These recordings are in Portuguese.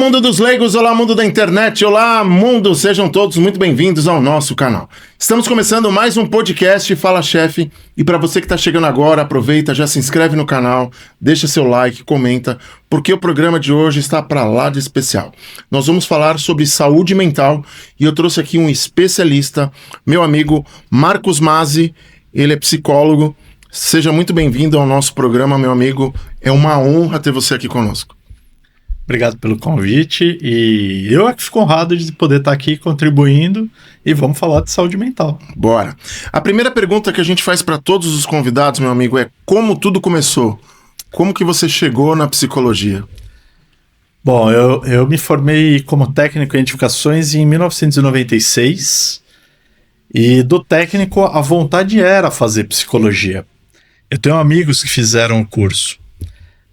mundo dos leigos, olá mundo da internet, olá mundo, sejam todos muito bem-vindos ao nosso canal. Estamos começando mais um podcast Fala Chefe, e para você que está chegando agora, aproveita, já se inscreve no canal, deixa seu like, comenta, porque o programa de hoje está para lá de especial. Nós vamos falar sobre saúde mental e eu trouxe aqui um especialista, meu amigo Marcos Mazzi, ele é psicólogo. Seja muito bem-vindo ao nosso programa, meu amigo, é uma honra ter você aqui conosco. Obrigado pelo convite e eu é que fico honrado de poder estar aqui contribuindo e vamos falar de saúde mental. Bora! A primeira pergunta que a gente faz para todos os convidados, meu amigo, é como tudo começou? Como que você chegou na psicologia? Bom, eu me formei como técnico em edificações em 1996 e do técnico a vontade era fazer psicologia. Eu tenho amigos que fizeram o curso.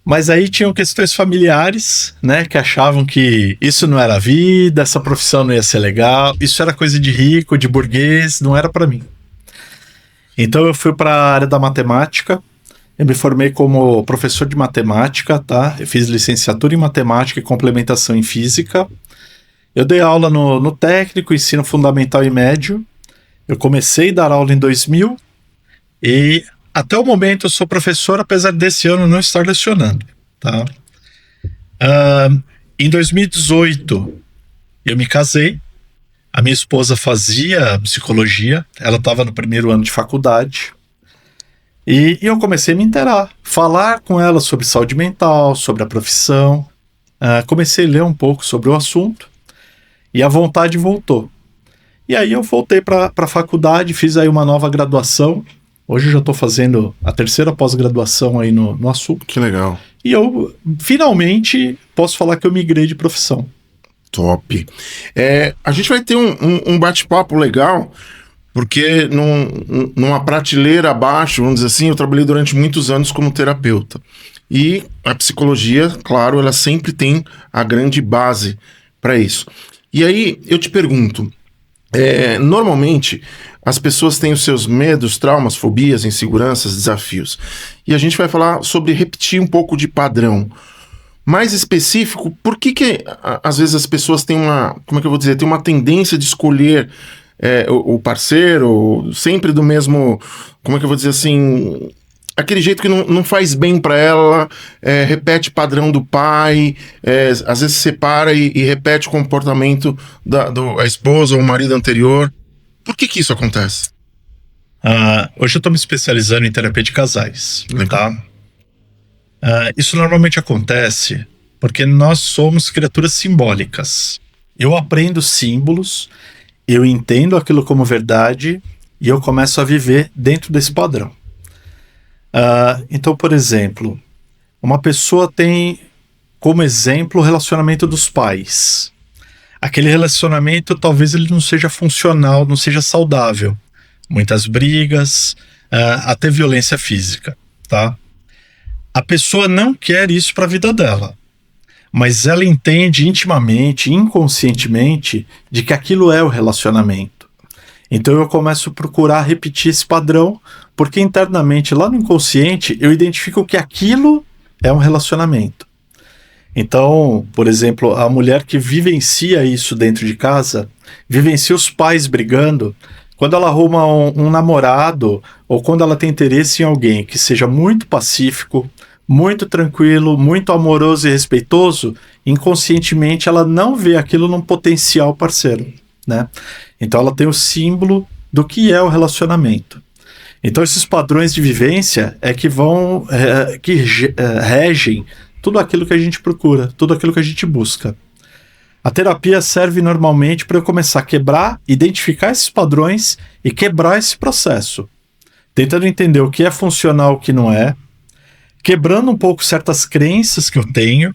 Mas aí tinham questões familiares, né, que achavam que isso não era vida, essa profissão não ia ser legal, isso era coisa de rico, de burguês, não era para mim. Então eu fui para a área da matemática, eu me formei como professor de matemática, tá? Eu fiz licenciatura em matemática e complementação em física. Eu dei aula no técnico, ensino fundamental e médio. Eu comecei a dar aula em 2000 e até o momento eu sou professor, apesar desse ano não estar lecionando, tá? Em 2018 eu me casei, a minha esposa fazia psicologia, ela estava no primeiro ano de faculdade, e eu comecei a me inteirar, falar com ela sobre saúde mental, sobre a profissão, comecei a ler um pouco sobre o assunto, e a vontade voltou. E aí eu voltei para a faculdade, fiz aí uma nova graduação. Hoje eu já estou fazendo a terceira pós-graduação aí no assunto. Que legal. E eu, finalmente, posso falar que eu migrei de profissão. Top. A gente vai ter um bate-papo legal, porque numa prateleira abaixo, vamos dizer assim, eu trabalhei durante muitos anos como terapeuta. E a psicologia, claro, ela sempre tem a grande base para isso. E aí, eu te pergunto, normalmente as pessoas têm os seus medos, traumas, fobias, inseguranças, desafios. E a gente vai falar sobre repetir um pouco de padrão. Mais específico, por que às vezes as pessoas têm tem uma tendência de escolher o parceiro sempre do mesmo, aquele jeito que não faz bem para ela, repete padrão do pai, às vezes se separa e repete o comportamento da esposa ou o marido anterior. Por que isso acontece? Hoje eu estou me especializando em terapia de casais. Legal. Tá? Isso normalmente acontece porque nós somos criaturas simbólicas. Eu aprendo símbolos, eu entendo aquilo como verdade e eu começo a viver dentro desse padrão. Então, por exemplo, uma pessoa tem como exemplo o relacionamento dos pais. Aquele relacionamento talvez ele não seja funcional, não seja saudável. Muitas brigas, até violência física, tá? A pessoa não quer isso para a vida dela, mas ela entende intimamente, inconscientemente, de que aquilo é o relacionamento. Então eu começo a procurar repetir esse padrão, porque internamente, lá no inconsciente, eu identifico que aquilo é um relacionamento. Então, por exemplo, a mulher que vivencia isso dentro de casa, vivencia os pais brigando, quando ela arruma um namorado ou quando ela tem interesse em alguém que seja muito pacífico, muito tranquilo, muito amoroso e respeitoso, inconscientemente ela não vê aquilo num potencial parceiro, né? Então ela tem o símbolo do que é o relacionamento. Então esses padrões de vivência é que vão, regem tudo aquilo que a gente procura, tudo aquilo que a gente busca. A terapia serve normalmente para eu começar a quebrar, identificar esses padrões e quebrar esse processo. Tentando entender o que é funcional e o que não é, quebrando um pouco certas crenças que eu tenho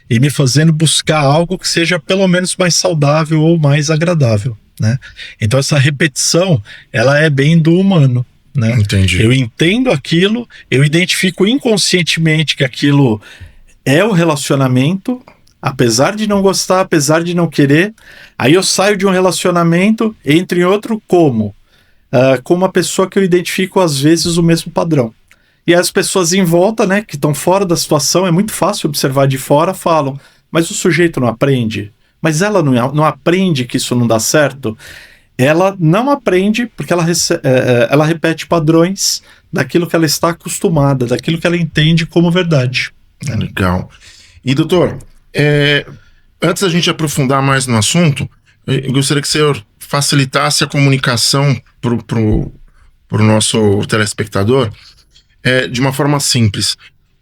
e me fazendo buscar algo que seja pelo menos mais saudável ou mais agradável, né? Então essa repetição, ela é bem do humano, né? Entendi. Eu entendo aquilo, eu identifico inconscientemente que aquilo é o relacionamento, apesar de não gostar, apesar de não querer, aí eu saio de um relacionamento, entro em outro como uma pessoa que eu identifico às vezes o mesmo padrão. E as pessoas em volta, né, que estão fora da situação, é muito fácil observar de fora, falam, mas o sujeito não aprende, mas ela não aprende que isso não dá certo. Ela não aprende porque ela repete padrões daquilo que ela está acostumada, daquilo que ela entende como verdade. Legal. E, doutor, antes da gente aprofundar mais no assunto, eu gostaria que o senhor facilitasse a comunicação para o nosso telespectador de uma forma simples.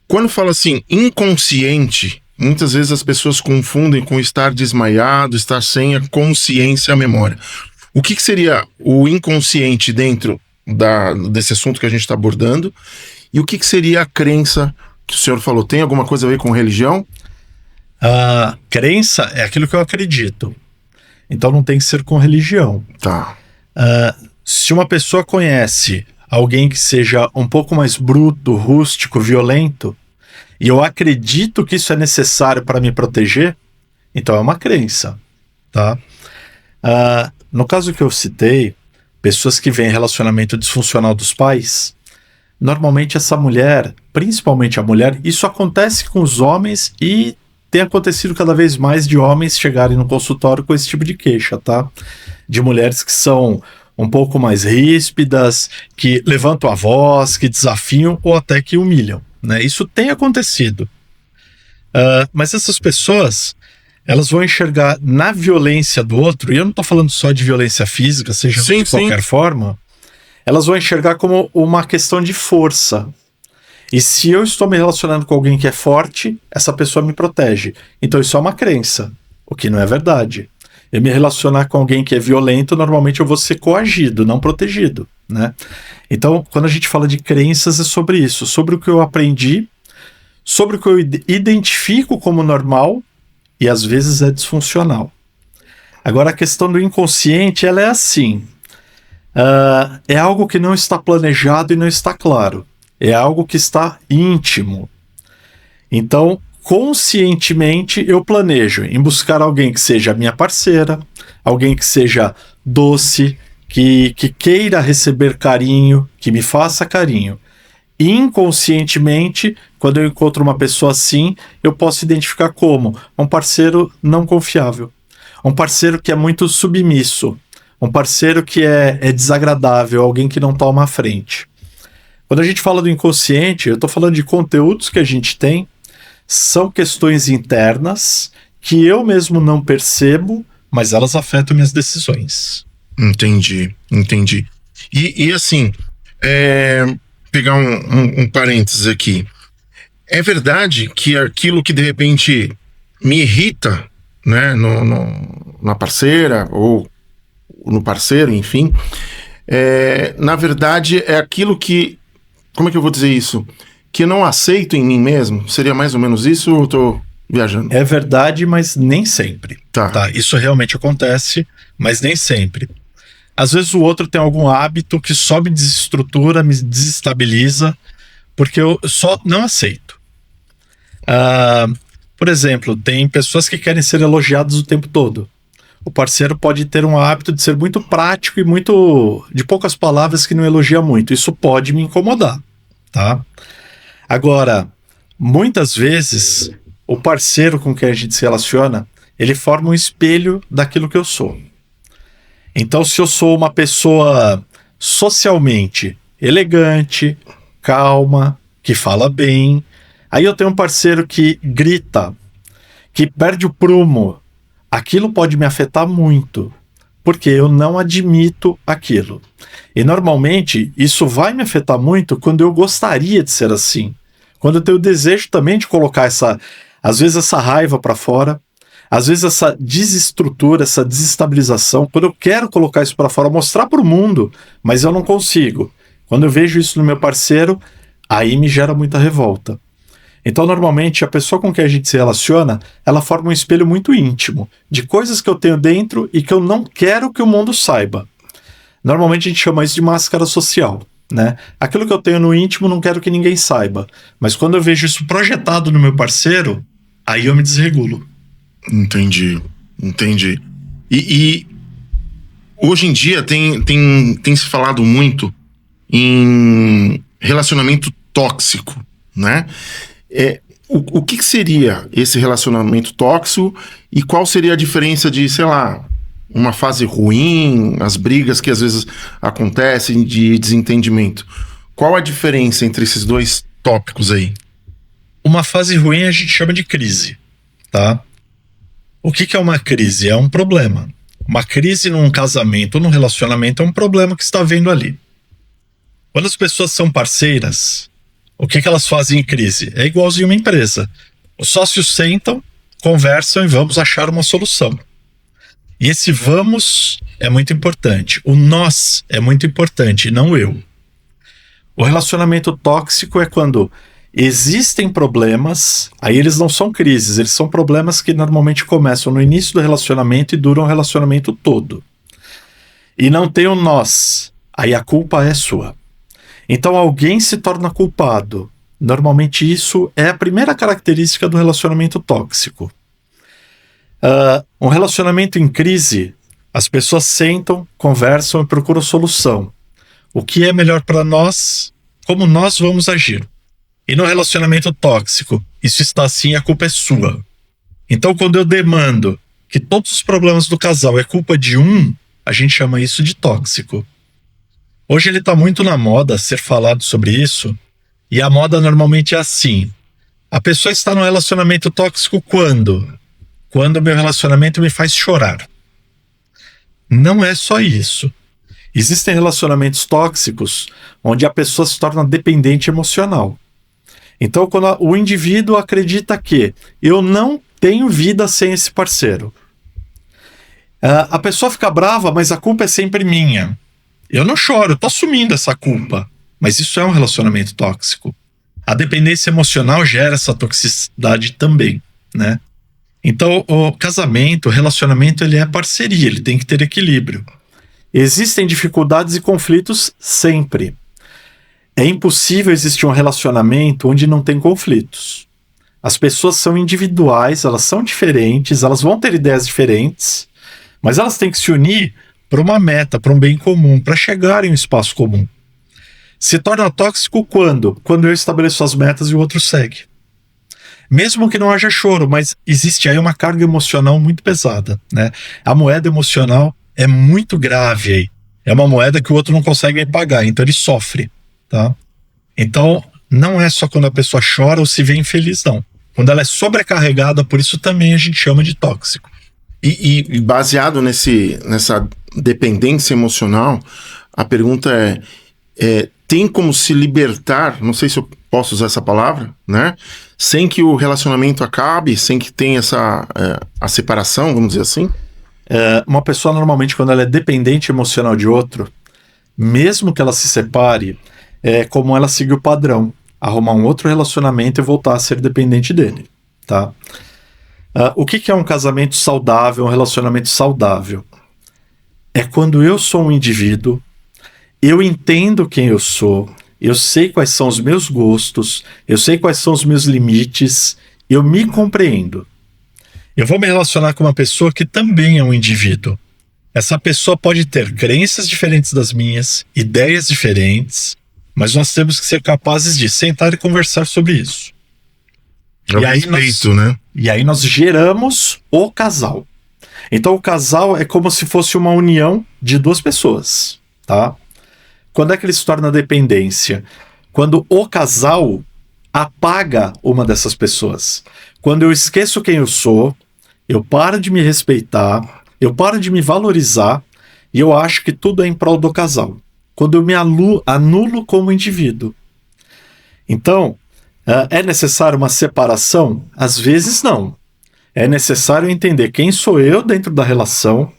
Quando fala assim, inconsciente, muitas vezes as pessoas confundem com estar desmaiado, estar sem a consciência, a memória. O que seria o inconsciente dentro desse assunto que a gente está abordando? E o que seria a crença que o senhor falou? Tem alguma coisa a ver com religião? A crença é aquilo que eu acredito. Então não tem que ser com religião. Tá. Se uma pessoa conhece alguém que seja um pouco mais bruto, rústico, violento, e eu acredito que isso é necessário para me proteger, então é uma crença, tá? No caso que eu citei, pessoas que veem relacionamento disfuncional dos pais, normalmente essa mulher, principalmente a mulher, isso acontece com os homens e tem acontecido cada vez mais de homens chegarem no consultório com esse tipo de queixa, tá? De mulheres que são um pouco mais ríspidas, que levantam a voz, que desafiam ou até que humilham, né? Isso tem acontecido. Mas essas pessoas, elas vão enxergar na violência do outro, e eu não estou falando só de violência física, seja de qualquer forma, elas vão enxergar como uma questão de força. E se eu estou me relacionando com alguém que é forte, essa pessoa me protege. Então isso é uma crença, o que não é verdade. Eu me relacionar com alguém que é violento, normalmente eu vou ser coagido, não protegido, né? Então, quando a gente fala de crenças, é sobre isso, sobre o que eu aprendi, sobre o que eu identifico como normal e às vezes é disfuncional. Agora, a questão do inconsciente, ela é assim, é algo que não está planejado e não está claro, é algo que está íntimo. Então, conscientemente eu planejo em buscar alguém que seja minha parceira, alguém que seja doce, que queira receber carinho, que me faça carinho. Inconscientemente, quando eu encontro uma pessoa assim, eu posso identificar como um parceiro não confiável, um parceiro que é muito submisso, um parceiro que é desagradável, alguém que não toma a frente. Quando a gente fala do inconsciente, eu estou falando de conteúdos que a gente tem, são questões internas que eu mesmo não percebo, mas elas afetam minhas decisões. Entendi. E assim, pegar um parênteses aqui. É verdade que aquilo que de repente me irrita, né, na parceira ou no parceiro, enfim, na verdade é aquilo que, como é que eu vou dizer isso? Que eu não aceito em mim mesmo? Seria mais ou menos isso ou eu tô viajando? É verdade, mas nem sempre. Tá? Isso realmente acontece, mas nem sempre. Às vezes o outro tem algum hábito que só me desestrutura, me desestabiliza, porque eu só não aceito. Por exemplo, tem pessoas que querem ser elogiadas o tempo todo. O parceiro pode ter um hábito de ser muito prático e muito de poucas palavras que não elogia muito. Isso pode me incomodar, tá? Agora, muitas vezes, o parceiro com quem a gente se relaciona, ele forma um espelho daquilo que eu sou. Então, se eu sou uma pessoa socialmente elegante, calma, que fala bem, aí eu tenho um parceiro que grita, que perde o prumo, aquilo pode me afetar muito, porque eu não admito aquilo. E normalmente isso vai me afetar muito quando eu gostaria de ser assim. Quando eu tenho o desejo também de colocar às vezes essa raiva para fora, às vezes essa desestrutura, essa desestabilização, quando eu quero colocar isso para fora, mostrar para o mundo, mas eu não consigo. Quando eu vejo isso no meu parceiro, aí me gera muita revolta. Então, normalmente, a pessoa com quem a gente se relaciona, ela forma um espelho muito íntimo, de coisas que eu tenho dentro e que eu não quero que o mundo saiba. Normalmente, a gente chama isso de máscara social, né? Aquilo que eu tenho no íntimo, não quero que ninguém saiba. Mas quando eu vejo isso projetado no meu parceiro, aí eu me desregulo. Entendi. E hoje em dia tem se falado muito em relacionamento tóxico, né? o que seria esse relacionamento tóxico e qual seria a diferença de, sei lá, uma fase ruim, as brigas que às vezes acontecem de desentendimento? Qual a diferença entre esses dois tópicos aí? Uma fase ruim a gente chama de crise, tá? O que é uma crise? É um problema. Uma crise num casamento ou num relacionamento é um problema que você está vendo ali. Quando as pessoas são parceiras, o que elas fazem em crise? É igualzinho uma empresa. Os sócios sentam, conversam e vamos achar uma solução. E esse vamos é muito importante. O nós é muito importante, não eu. O relacionamento tóxico é quando existem problemas, aí eles não são crises, eles são problemas que normalmente começam no início do relacionamento e duram o relacionamento todo. E não tem o nós, aí a culpa é sua. Então alguém se torna culpado. Normalmente isso é a primeira característica do relacionamento tóxico. Um relacionamento em crise, as pessoas sentam, conversam e procuram solução. O que é melhor para nós, como nós vamos agir. E no relacionamento tóxico, isso está assim, a culpa é sua. Então quando eu demando que todos os problemas do casal é culpa de um, a gente chama isso de tóxico. Hoje ele está muito na moda ser falado sobre isso, e a moda normalmente é assim. A pessoa está no relacionamento tóxico quando? Quando o meu relacionamento me faz chorar. Não é só isso. Existem relacionamentos tóxicos onde a pessoa se torna dependente emocional. Então, quando o indivíduo acredita que eu não tenho vida sem esse parceiro, a pessoa fica brava, mas a culpa é sempre minha. Eu não choro, eu tô assumindo essa culpa. Mas isso é um relacionamento tóxico. A dependência emocional gera essa toxicidade também, né? Então, o casamento, o relacionamento, ele é parceria, ele tem que ter equilíbrio. Existem dificuldades e conflitos sempre. É impossível existir um relacionamento onde não tem conflitos. As pessoas são individuais, elas são diferentes, elas vão ter ideias diferentes, mas elas têm que se unir para uma meta, para um bem comum, para chegar em um espaço comum. Se torna tóxico quando? Quando eu estabeleço as metas e o outro segue. Mesmo que não haja choro, mas existe aí uma carga emocional muito pesada, né? A moeda emocional é muito grave aí. É uma moeda que o outro não consegue pagar, então ele sofre, tá? Então, não é só quando a pessoa chora ou se vê infeliz, não. Quando ela é sobrecarregada, por isso também a gente chama de tóxico. E baseado nessa dependência emocional, a pergunta tem como se libertar, não sei se eu posso usar essa palavra, né? Sem que o relacionamento acabe, sem que tenha a separação, vamos dizer assim? Uma pessoa normalmente, quando ela é dependente emocional de outro, mesmo que ela se separe, é como ela seguir o padrão, arrumar um outro relacionamento e voltar a ser dependente dele, tá? O que é um casamento saudável, um relacionamento saudável? É quando eu sou um indivíduo, eu entendo quem eu sou, eu sei quais são os meus gostos, eu sei quais são os meus limites, eu me compreendo. Eu vou me relacionar com uma pessoa que também é um indivíduo. Essa pessoa pode ter crenças diferentes das minhas, ideias diferentes, mas nós temos que ser capazes de sentar e conversar sobre isso. E aí nós geramos o casal. Então o casal é como se fosse uma união de duas pessoas, tá? Quando é que ele se torna dependência? Quando o casal apaga uma dessas pessoas. Quando eu esqueço quem eu sou, eu paro de me respeitar, eu paro de me valorizar e eu acho que tudo é em prol do casal. Quando eu me anulo como indivíduo. Então, é necessário uma separação? Às vezes não. É necessário entender quem sou eu dentro da relação,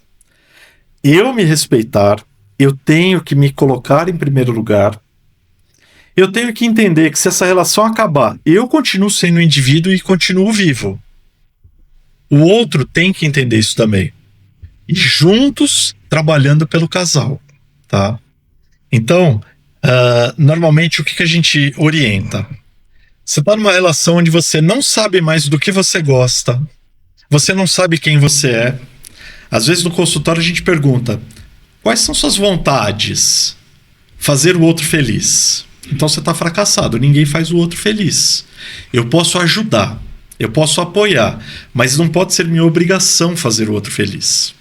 eu me respeitar, eu tenho que me colocar em primeiro lugar, eu tenho que entender que se essa relação acabar, eu continuo sendo um indivíduo e continuo vivo. O outro tem que entender isso também. E juntos, trabalhando pelo casal, tá? Então, normalmente o que a gente orienta? Você está numa relação onde você não sabe mais do que você gosta, você não sabe quem você é. Às vezes no consultório a gente pergunta: quais são suas vontades? Fazer o outro feliz. Então você está fracassado. Ninguém faz o outro feliz. Eu posso ajudar, eu posso apoiar, mas não pode ser minha obrigação fazer o outro feliz.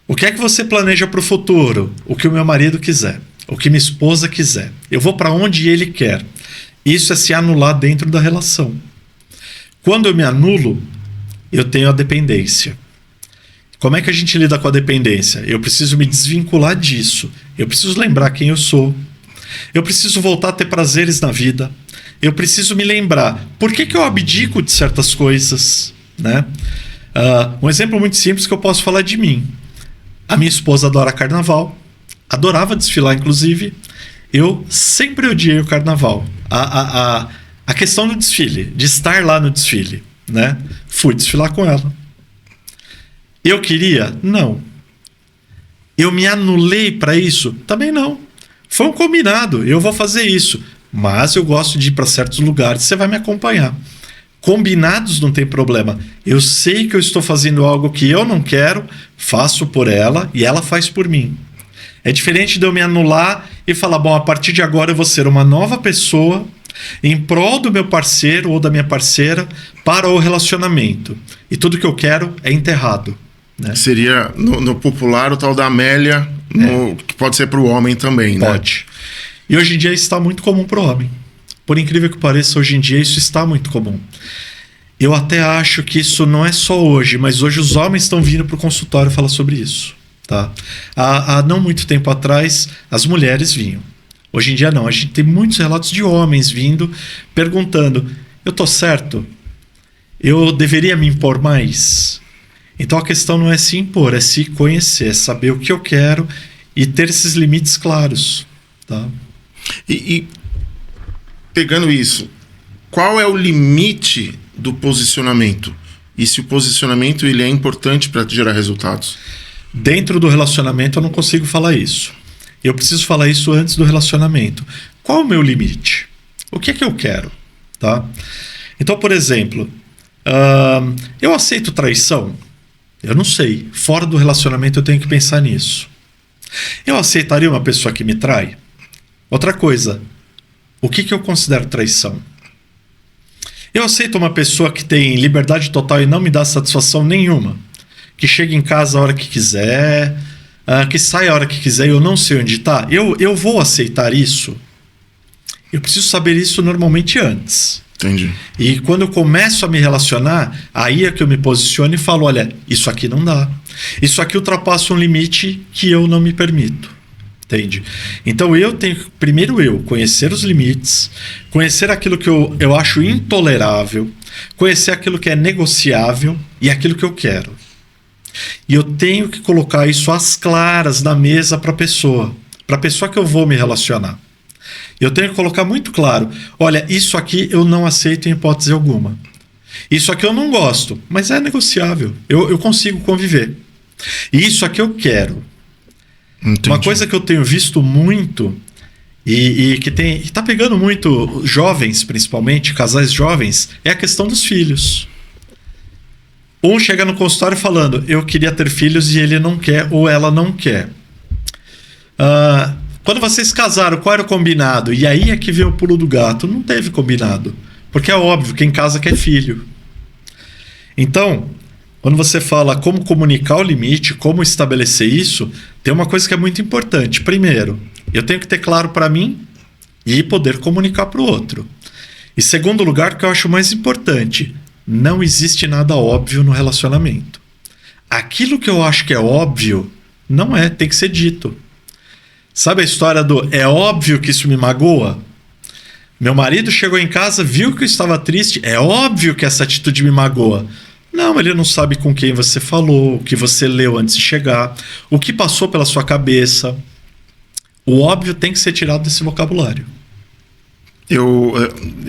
O que é que você planeja para o futuro? O que o meu marido quiser, o que minha esposa quiser. Eu vou para onde ele quer. Isso é se anular dentro da relação. Quando eu me anulo, eu tenho a dependência. Como é que a gente lida com a dependência? Eu preciso me desvincular disso. Eu preciso lembrar quem eu sou. Eu preciso voltar a ter prazeres na vida. Eu preciso me lembrar por que eu abdico de certas coisas, né? Um exemplo muito simples que eu posso falar de mim. A minha esposa adora carnaval. Adorava desfilar, inclusive. Eu sempre odiei o carnaval. A questão do desfile, de estar lá no desfile, né? Fui desfilar com ela. Eu queria? Não. Eu me anulei para isso? Também não. Foi um combinado, eu vou fazer isso. Mas eu gosto de ir para certos lugares, você vai me acompanhar. Combinados não tem problema. Eu sei que eu estou fazendo algo que eu não quero, faço por ela e ela faz por mim. É diferente de eu me anular e falar, bom, a partir de agora eu vou ser uma nova pessoa em prol do meu parceiro ou da minha parceira para o relacionamento. E tudo que eu quero é enterrado. Né? Seria, no popular, o tal da Amélia, que pode ser para o homem também, né? Pode. E hoje em dia isso está muito comum para o homem. Por incrível que pareça, hoje em dia isso está muito comum. Eu até acho que isso não é só hoje, mas hoje os homens estão vindo para o consultório falar sobre isso. Tá? Há não muito tempo atrás, as mulheres vinham. Hoje em dia não, a gente tem muitos relatos de homens vindo, perguntando, eu estou certo? Eu deveria me impor mais? Então a questão não é se impor, é se conhecer, é saber o que eu quero e ter esses limites claros. Tá? E pegando isso, qual é o limite do posicionamento? E se o posicionamento ele é importante para gerar resultados? Dentro do relacionamento eu não consigo falar isso. Eu preciso falar isso antes do relacionamento. Qual é o meu limite? O que é que eu quero? Tá? Então, por exemplo, eu aceito traição? Eu não sei. Fora do relacionamento eu tenho que pensar nisso. Eu aceitaria uma pessoa que me trai? Outra coisa, o que eu considero traição? Eu aceito uma pessoa que tem liberdade total e não me dá satisfação nenhuma? Que chega em casa a hora que quiser, que sai a hora que quiser e eu não sei onde está? Eu vou aceitar isso? Eu preciso saber isso normalmente antes. Entendi. E quando eu começo a me relacionar, aí é que eu me posiciono e falo, olha, isso aqui não dá. Isso aqui ultrapassa um limite que eu não me permito. Entende? Então eu tenho, primeiro conhecer os limites, conhecer aquilo que eu acho intolerável, conhecer aquilo que é negociável e aquilo que eu quero. E eu tenho que colocar isso às claras na mesa para a pessoa que eu vou me relacionar. Eu tenho que colocar muito claro, olha, isso aqui eu não aceito em hipótese alguma. Isso aqui eu não gosto, mas é negociável. Eu consigo conviver. E isso aqui eu quero. Entendi. Uma coisa que eu tenho visto muito e que está pegando muito jovens, principalmente, casais jovens, é a questão dos filhos. Um chega no consultório falando, eu queria ter filhos e ele não quer ou ela não quer. Quando vocês casaram, qual era o combinado? E aí é que veio o pulo do gato. Não teve combinado. Porque é óbvio, quem casa quer filho. Então, quando você fala como comunicar o limite, como estabelecer isso, tem uma coisa que é muito importante. Primeiro, eu tenho que ter claro para mim e poder comunicar para o outro. E segundo lugar, que eu acho mais importante, não existe nada óbvio no relacionamento. Aquilo que eu acho que é óbvio, não é, tem que ser dito. Sabe a história do é óbvio que isso me magoa? Meu marido chegou em casa, viu que eu estava triste, é óbvio que essa atitude me magoa. Não, ele não sabe com quem você falou, o que você leu antes de chegar, o que passou pela sua cabeça. O óbvio tem que ser tirado desse vocabulário. Eu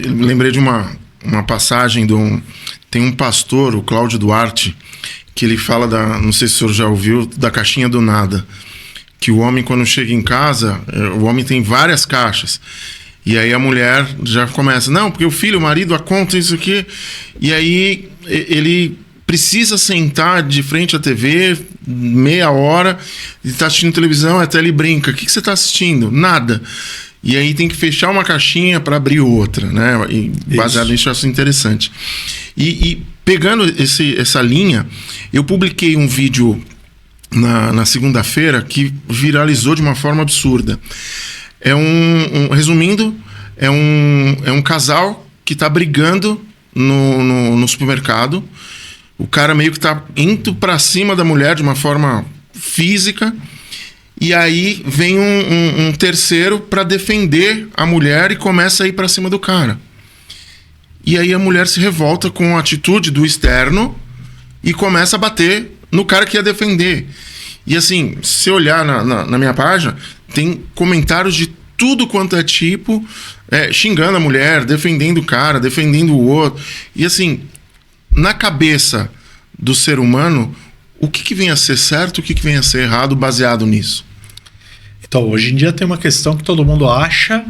lembrei de uma passagem tem um pastor, o Cláudio Duarte, que ele fala não sei se o senhor já ouviu, da caixinha do nada. Que o homem, quando chega em casa, o homem tem várias caixas. E aí a mulher já começa, não, porque o filho, o marido, a conta, isso aqui. E aí ele precisa sentar de frente à TV meia hora e tá assistindo televisão, até ele brinca. O que você tá assistindo? Nada. e aí tem que fechar uma caixinha para abrir outra, né? E baseado nisso, eu acho interessante. E pegando essa linha, eu publiquei um vídeo na segunda-feira que viralizou de uma forma absurda. Resumindo, é um casal que tá brigando no supermercado. O cara meio que tá indo pra cima da mulher de uma forma física. E aí vem um terceiro para defender a mulher e começa a ir pra cima do cara. E aí a mulher se revolta com a atitude do externo e começa a bater no cara que ia defender. E assim, se olhar na minha página, tem comentários de tudo quanto é tipo, xingando a mulher, defendendo o cara, defendendo o outro. E assim, na cabeça do ser humano, o que vem a ser certo, o que vem a ser errado baseado nisso? Então, hoje em dia tem uma questão que todo mundo acha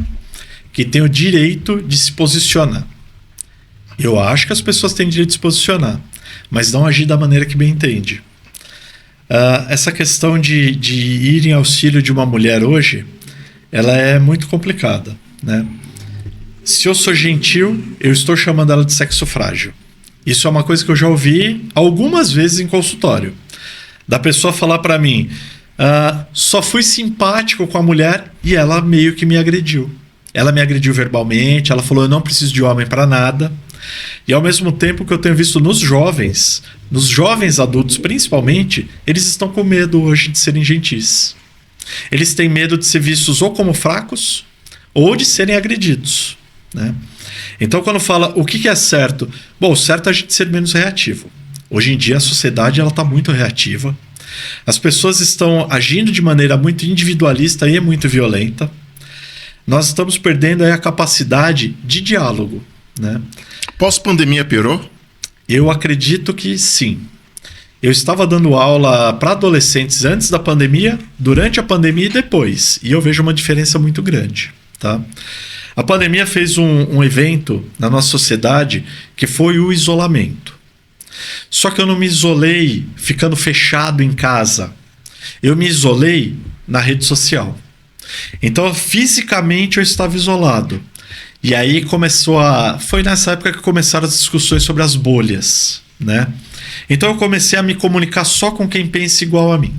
que tem o direito de se posicionar. Eu acho que as pessoas têm direito de se posicionar, mas não agir da maneira que bem entende. Essa questão de ir em auxílio de uma mulher hoje, ela é muito complicada, né? Se eu sou gentil, eu estou chamando ela de sexo frágil. Isso é uma coisa que eu já ouvi algumas vezes em consultório. Da pessoa falar para mim, só fui simpático com a mulher e ela meio que me agrediu. Ela me agrediu verbalmente, ela falou, eu não preciso de homem para nada. E ao mesmo tempo que eu tenho visto nos jovens adultos principalmente, eles estão com medo hoje de serem gentis. Eles têm medo de ser vistos ou como fracos ou de serem agredidos, né? Então quando fala o que é certo, bom, o certo é a gente ser menos reativo. Hoje em dia a sociedade está muito reativa. As pessoas estão agindo de maneira muito individualista e muito violenta. Nós estamos perdendo aí a capacidade de diálogo, né? Pós-pandemia piorou? Eu acredito que sim. Eu estava dando aula para adolescentes antes da pandemia, durante a pandemia e depois. E eu vejo uma diferença muito grande, tá? A pandemia fez um evento na nossa sociedade que foi o isolamento. Só que eu não me isolei ficando fechado em casa. Eu me isolei na rede social. Então, fisicamente, eu estava isolado. E aí foi nessa época que começaram as discussões sobre as bolhas, né? Então eu comecei a me comunicar só com quem pensa igual a mim.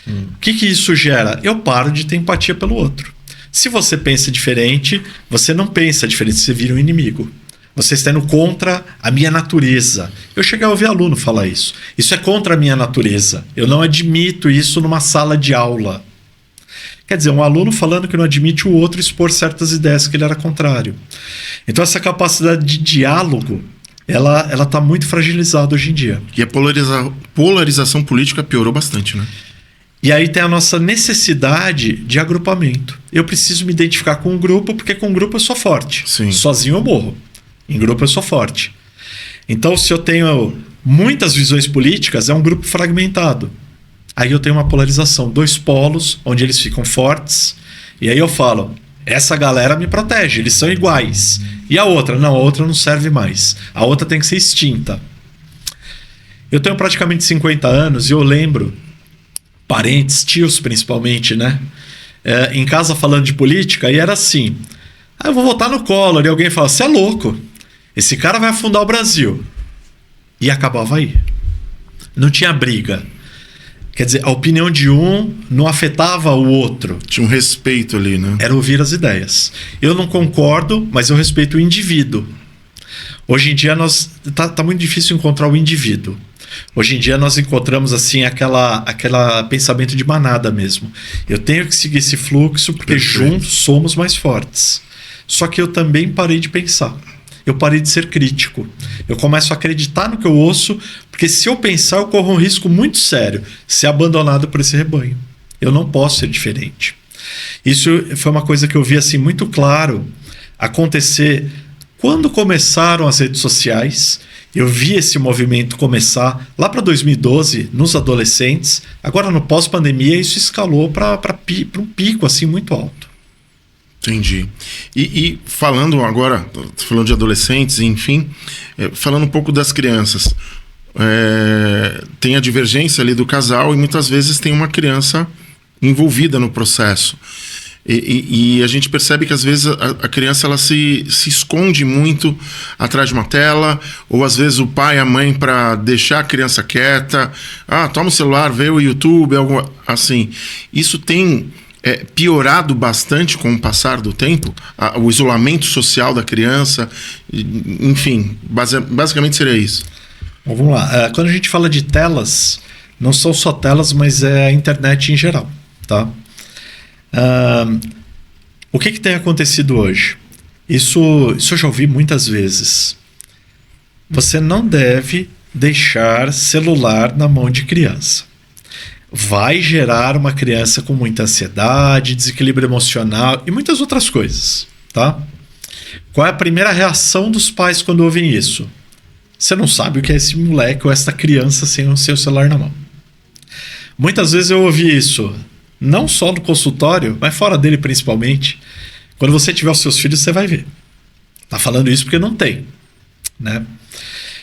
O que isso gera? Eu paro de ter empatia pelo outro. Se você pensa diferente, você não pensa diferente, você vira um inimigo. Você está indo contra a minha natureza. Eu cheguei a ouvir aluno falar isso. Isso é contra a minha natureza. Eu não admito isso numa sala de aula. Quer dizer, um aluno falando que não admite o outro expor certas ideias que ele era contrário. Então essa capacidade de diálogo, ela está muito fragilizada hoje em dia. E a polarização política piorou bastante, né? E aí tem a nossa necessidade de agrupamento. Eu preciso me identificar com um grupo, porque com um grupo eu sou forte. Sim. Sozinho eu morro. Em grupo eu sou forte. Então, se eu tenho muitas visões políticas, é um grupo fragmentado. Aí eu tenho uma polarização, 2 polos, onde eles ficam fortes. E aí eu falo, essa galera me protege, eles são iguais. E a outra? Não, a outra não serve mais. A outra tem que ser extinta. Eu tenho praticamente 50 anos e eu lembro, parentes, tios principalmente, né? Em casa falando de política, e era assim, eu vou votar no Collor. E alguém fala, você é louco, esse cara vai afundar o Brasil. E acabava aí. Não tinha briga. Quer dizer, a opinião de um não afetava o outro. Tinha um respeito ali, né? Era ouvir as ideias. Eu não concordo, mas eu respeito o indivíduo. Hoje em dia tá muito difícil encontrar o indivíduo. Hoje em dia nós encontramos assim aquela pensamento de manada mesmo. Eu tenho que seguir esse fluxo porque juntos somos mais fortes. Só que eu também parei de pensar. Eu parei de ser crítico. Eu começo a acreditar no que eu ouço, porque se eu pensar, eu corro um risco muito sério, ser abandonado por esse rebanho. Eu não posso ser diferente. Isso foi uma coisa que eu vi assim muito claro acontecer quando começaram as redes sociais. Eu vi esse movimento começar lá para 2012, nos adolescentes. Agora, no pós-pandemia, isso escalou para um pico assim muito alto. Entendi. E falando agora, falando de adolescentes, enfim, falando um pouco das crianças, tem a divergência ali do casal e muitas vezes tem uma criança envolvida no processo. E a gente percebe que às vezes a criança ela se esconde muito atrás de uma tela, ou às vezes o pai e a mãe, para deixar a criança quieta, toma o celular, vê o YouTube, algo assim. Isso tem piorado bastante com o passar do tempo, o isolamento social da criança, enfim, basicamente seria isso. Bom, vamos lá. Quando a gente fala de telas, não são só telas, mas é a internet em geral, tá? O que tem acontecido hoje? Isso eu já ouvi muitas vezes. Você não deve deixar celular na mão de criança. Vai gerar uma criança com muita ansiedade, desequilíbrio emocional e muitas outras coisas, tá? Qual é a primeira reação dos pais quando ouvem isso? Você não sabe o que é esse moleque ou essa criança sem o seu celular na mão. Muitas vezes eu ouvi isso, não só no consultório, mas fora dele principalmente. Quando você tiver os seus filhos, você vai ver. Tá falando isso porque não tem, né?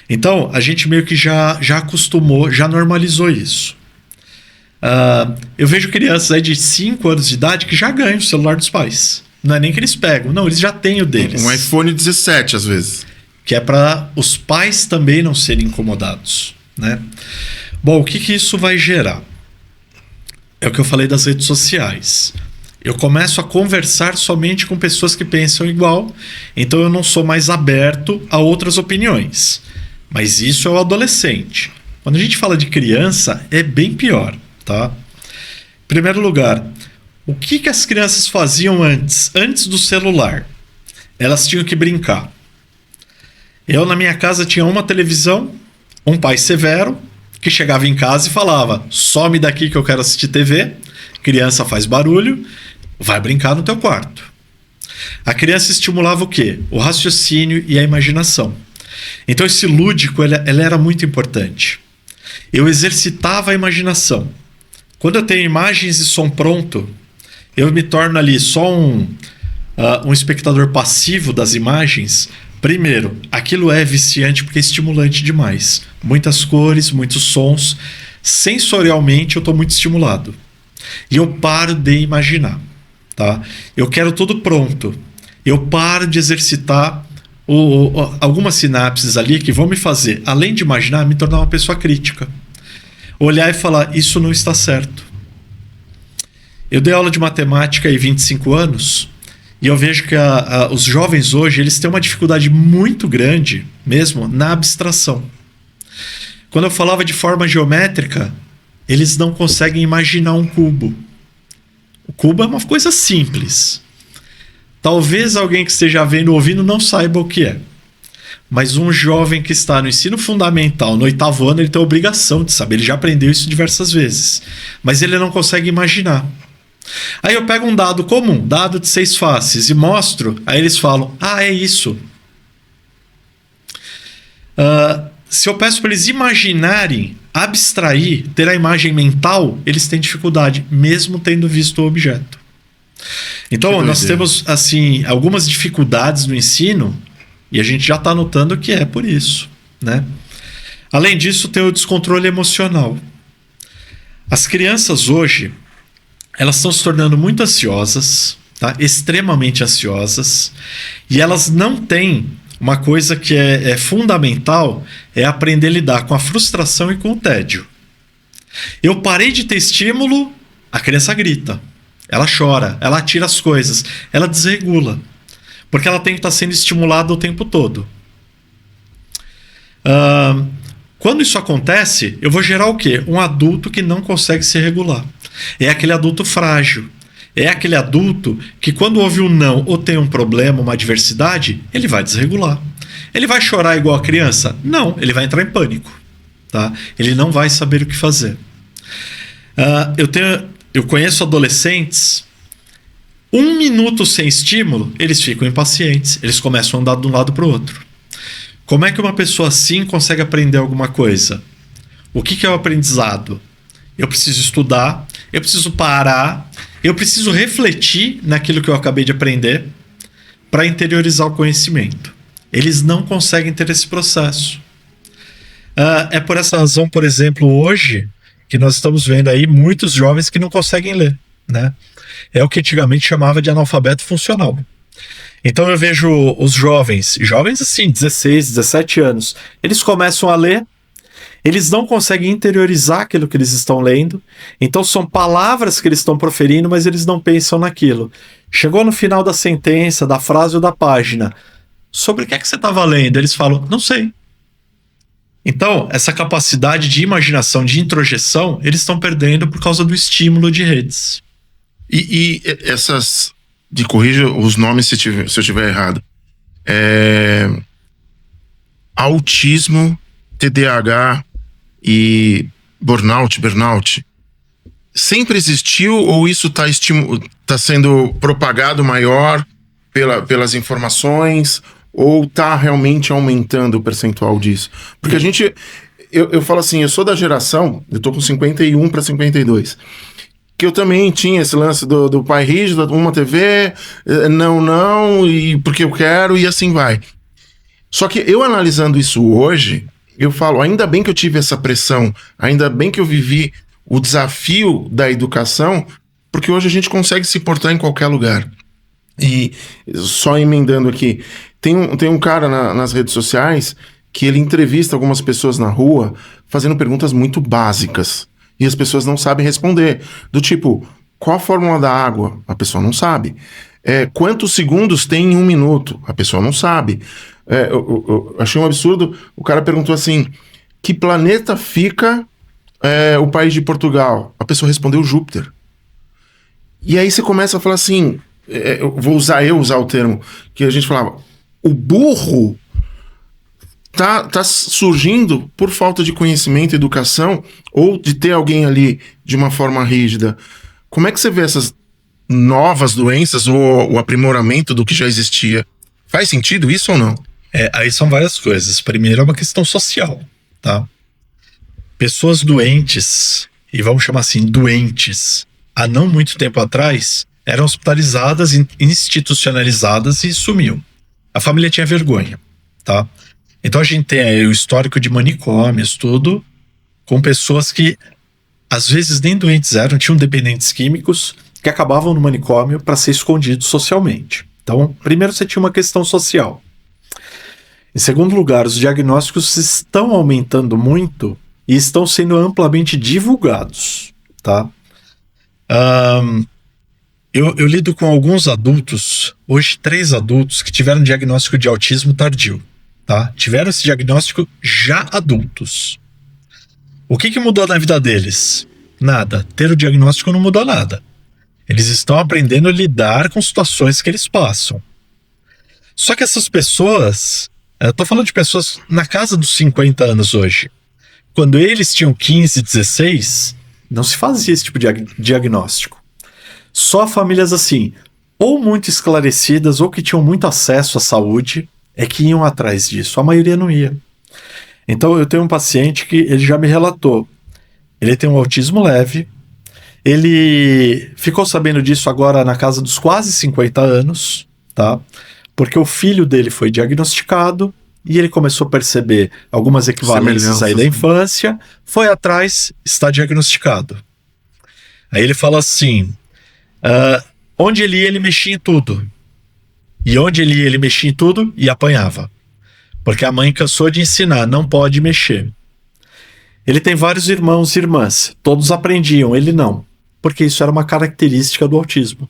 Então, a gente meio que já acostumou, já normalizou isso. Eu vejo crianças aí de 5 anos de idade que já ganham o celular dos pais. Não é nem que eles pegam, não, eles já têm o deles. Um iPhone 17, às vezes. Que é para os pais também não serem incomodados, né? Bom, o que isso vai gerar? É o que eu falei das redes sociais. Eu começo a conversar somente com pessoas que pensam igual, então eu não sou mais aberto a outras opiniões. Mas isso é o adolescente. Quando a gente fala de criança, é bem pior, tá? Em primeiro lugar, o que as crianças faziam antes do celular? Elas tinham que brincar. Eu, na minha casa, tinha uma televisão, um pai severo, que chegava em casa e falava: some daqui que eu quero assistir TV, criança faz barulho, vai brincar no teu quarto. A criança estimulava o quê? O raciocínio e a imaginação. Então esse lúdico, ela era muito importante. Eu exercitava a imaginação. Quando eu tenho imagens e som pronto, eu me torno ali só um espectador passivo das imagens. Primeiro, aquilo é viciante porque é estimulante demais. Muitas cores, muitos sons. Sensorialmente eu estou muito estimulado. E eu paro de imaginar. Tá? Eu quero tudo pronto. Eu paro de exercitar algumas sinapses ali que vão me fazer, além de imaginar, me tornar uma pessoa crítica. Olhar e falar: isso não está certo. Eu dei aula de matemática há 25 anos. E eu vejo que os jovens hoje, eles têm uma dificuldade muito grande, mesmo, na abstração. Quando eu falava de forma geométrica, eles não conseguem imaginar um cubo. O cubo é uma coisa simples. Talvez alguém que esteja vendo ou ouvindo não saiba o que é. Mas um jovem que está no ensino fundamental, no 8º ano, ele tem a obrigação de saber. Ele já aprendeu isso diversas vezes. Mas ele não consegue imaginar. Aí eu pego um dado comum, dado de 6 faces, e mostro, aí eles falam: é isso. Se eu peço para eles imaginarem, abstrair, ter a imagem mental, eles têm dificuldade, mesmo tendo visto o objeto. Então, nós temos assim algumas dificuldades no ensino, e a gente já está notando que é por isso, né? Além disso, tem o descontrole emocional. As crianças hoje, elas estão se tornando muito ansiosas, tá? Extremamente ansiosas, e elas não têm uma coisa que é fundamental, é aprender a lidar com a frustração e com o tédio. Eu parei de ter estímulo, a criança grita, ela chora, ela atira as coisas, ela desregula, porque ela tem que estar sendo estimulada o tempo todo. Quando isso acontece, eu vou gerar o quê? Um adulto que não consegue se regular. É aquele adulto frágil. É aquele adulto que, quando ouve um não ou tem um problema, uma adversidade, ele vai desregular. Ele vai chorar igual a criança? Não, ele vai entrar em pânico. Tá? Ele não vai saber o que fazer. Eu conheço adolescentes, 1 minuto sem estímulo, eles ficam impacientes. Eles começam a andar de um lado para o outro. Como é que uma pessoa assim consegue aprender alguma coisa? O que é o aprendizado? Eu preciso estudar, eu preciso parar, eu preciso refletir naquilo que eu acabei de aprender para interiorizar o conhecimento. Eles não conseguem ter esse processo. É por essa razão, por exemplo, hoje, que nós estamos vendo aí muitos jovens que não conseguem ler, né? É o que antigamente chamava de analfabeto funcional. Então eu vejo os jovens assim, 16, 17 anos, eles começam a ler, eles não conseguem interiorizar aquilo que eles estão lendo, então são palavras que eles estão proferindo, mas eles não pensam naquilo. Chegou no final da sentença, da frase ou da página, sobre o que é que você estava lendo? Eles falam, não sei. Então, essa capacidade de imaginação, de introjeção, eles estão perdendo por causa do estímulo de redes. E essas... De corrija os nomes se eu estiver errado. Autismo, TDAH e burnout. Sempre existiu ou isso está sendo propagado maior pelas informações ou está realmente aumentando o percentual disso? Porque a gente... Eu falo assim, eu sou da geração, eu tô com 51 para 52... que eu também tinha esse lance do pai rígido, uma TV, não, e porque eu quero, e assim vai. Só que eu analisando isso hoje, eu falo, ainda bem que eu tive essa pressão, ainda bem que eu vivi o desafio da educação, porque hoje a gente consegue se portar em qualquer lugar. E só emendando aqui, tem um cara nas redes sociais que ele entrevista algumas pessoas na rua fazendo perguntas muito básicas. E as pessoas não sabem responder. Do tipo, qual a fórmula da água? A pessoa não sabe. Quantos segundos tem em 1 minuto? A pessoa não sabe. Eu achei um absurdo. O cara perguntou assim, que planeta fica o país de Portugal? A pessoa respondeu Júpiter. E aí você começa a falar assim, eu vou usar o termo que a gente falava, o burro tá surgindo por falta de conhecimento, educação, ou de ter alguém ali de uma forma rígida. Como é que você vê essas novas doenças ou o aprimoramento do que já existia? Faz sentido isso ou não? Aí são várias coisas. Primeiro é uma questão social, tá? Pessoas doentes, e vamos chamar assim, doentes, há não muito tempo atrás, eram hospitalizadas, institucionalizadas e sumiam. A família tinha vergonha, tá? Então a gente tem aí o histórico de manicômios, tudo, com pessoas que às vezes nem doentes eram, tinham dependentes químicos que acabavam no manicômio para ser escondidos socialmente. Então, primeiro você tinha uma questão social. Em segundo lugar, os diagnósticos estão aumentando muito e estão sendo amplamente divulgados, tá? Eu lido com alguns adultos, hoje 3 adultos que tiveram diagnóstico de autismo tardio. Tá? Tiveram esse diagnóstico já adultos. O que mudou na vida deles? Nada. Ter o diagnóstico não mudou nada. Eles estão aprendendo a lidar com situações que eles passam. Só que essas pessoas, eu tô falando de pessoas na casa dos 50 anos hoje. Quando eles tinham 15, 16, não se fazia esse tipo de diagnóstico. Só famílias assim, ou muito esclarecidas, ou que tinham muito acesso à saúde, é que iam atrás disso. A maioria não ia. Então eu tenho um paciente que ele já me relatou. Ele tem um autismo leve. Ele ficou sabendo disso agora na casa dos quase 50 anos, tá? Porque o filho dele foi diagnosticado e ele começou a perceber algumas equivalências aí da infância, foi atrás, está diagnosticado. Aí ele fala assim, onde ele ia, ele mexia em tudo. E onde ele mexia em tudo e apanhava. Porque a mãe cansou de ensinar, não pode mexer. Ele tem vários irmãos e irmãs, todos aprendiam, ele não. Porque isso era uma característica do autismo.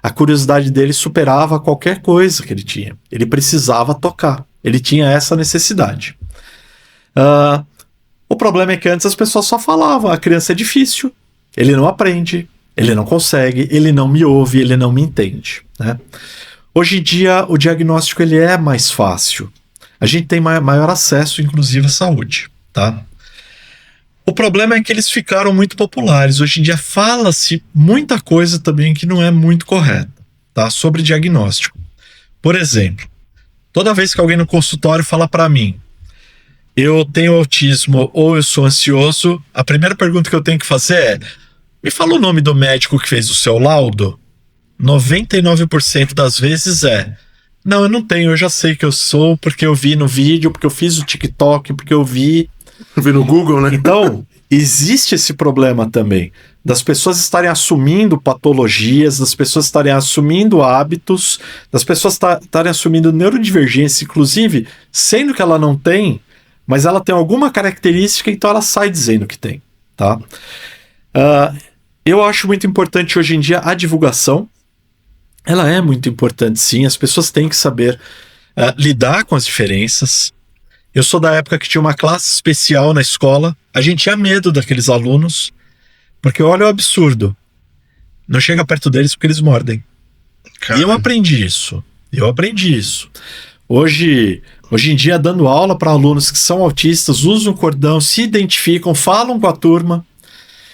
A curiosidade dele superava qualquer coisa que ele tinha. Ele precisava tocar, ele tinha essa necessidade. O problema é que antes as pessoas só falavam, a criança é difícil, ele não aprende, ele não consegue, ele não me ouve, ele não me entende, né? Hoje em dia, o diagnóstico ele é mais fácil. A gente tem maior acesso, inclusive, à saúde, tá? O problema é que eles ficaram muito populares. Hoje em dia, fala-se muita coisa também que não é muito correta, tá? Sobre diagnóstico. Por exemplo, toda vez que alguém no consultório fala para mim, eu tenho autismo ou eu sou ansioso, a primeira pergunta que eu tenho que fazer é, me fala o nome do médico que fez o seu laudo? 99% das vezes não, eu não tenho, eu já sei que eu sou, porque eu vi no vídeo, porque eu fiz o TikTok, porque eu vi no Google, né? Então, existe esse problema também, das pessoas estarem assumindo patologias, das pessoas estarem assumindo hábitos, das pessoas estarem assumindo neurodivergência, inclusive, sendo que ela não tem, mas ela tem alguma característica, então ela sai dizendo que tem, tá? Eu acho muito importante hoje em dia a divulgação. Ela é muito importante, sim. As pessoas têm que saber lidar com as diferenças. Eu sou da época que tinha uma classe especial na escola. A gente tinha medo daqueles alunos, porque olha o absurdo. Não chega perto deles porque eles mordem. Cara. E eu aprendi isso. Hoje em dia, dando aula para alunos que são autistas, usam o cordão, se identificam, falam com a turma.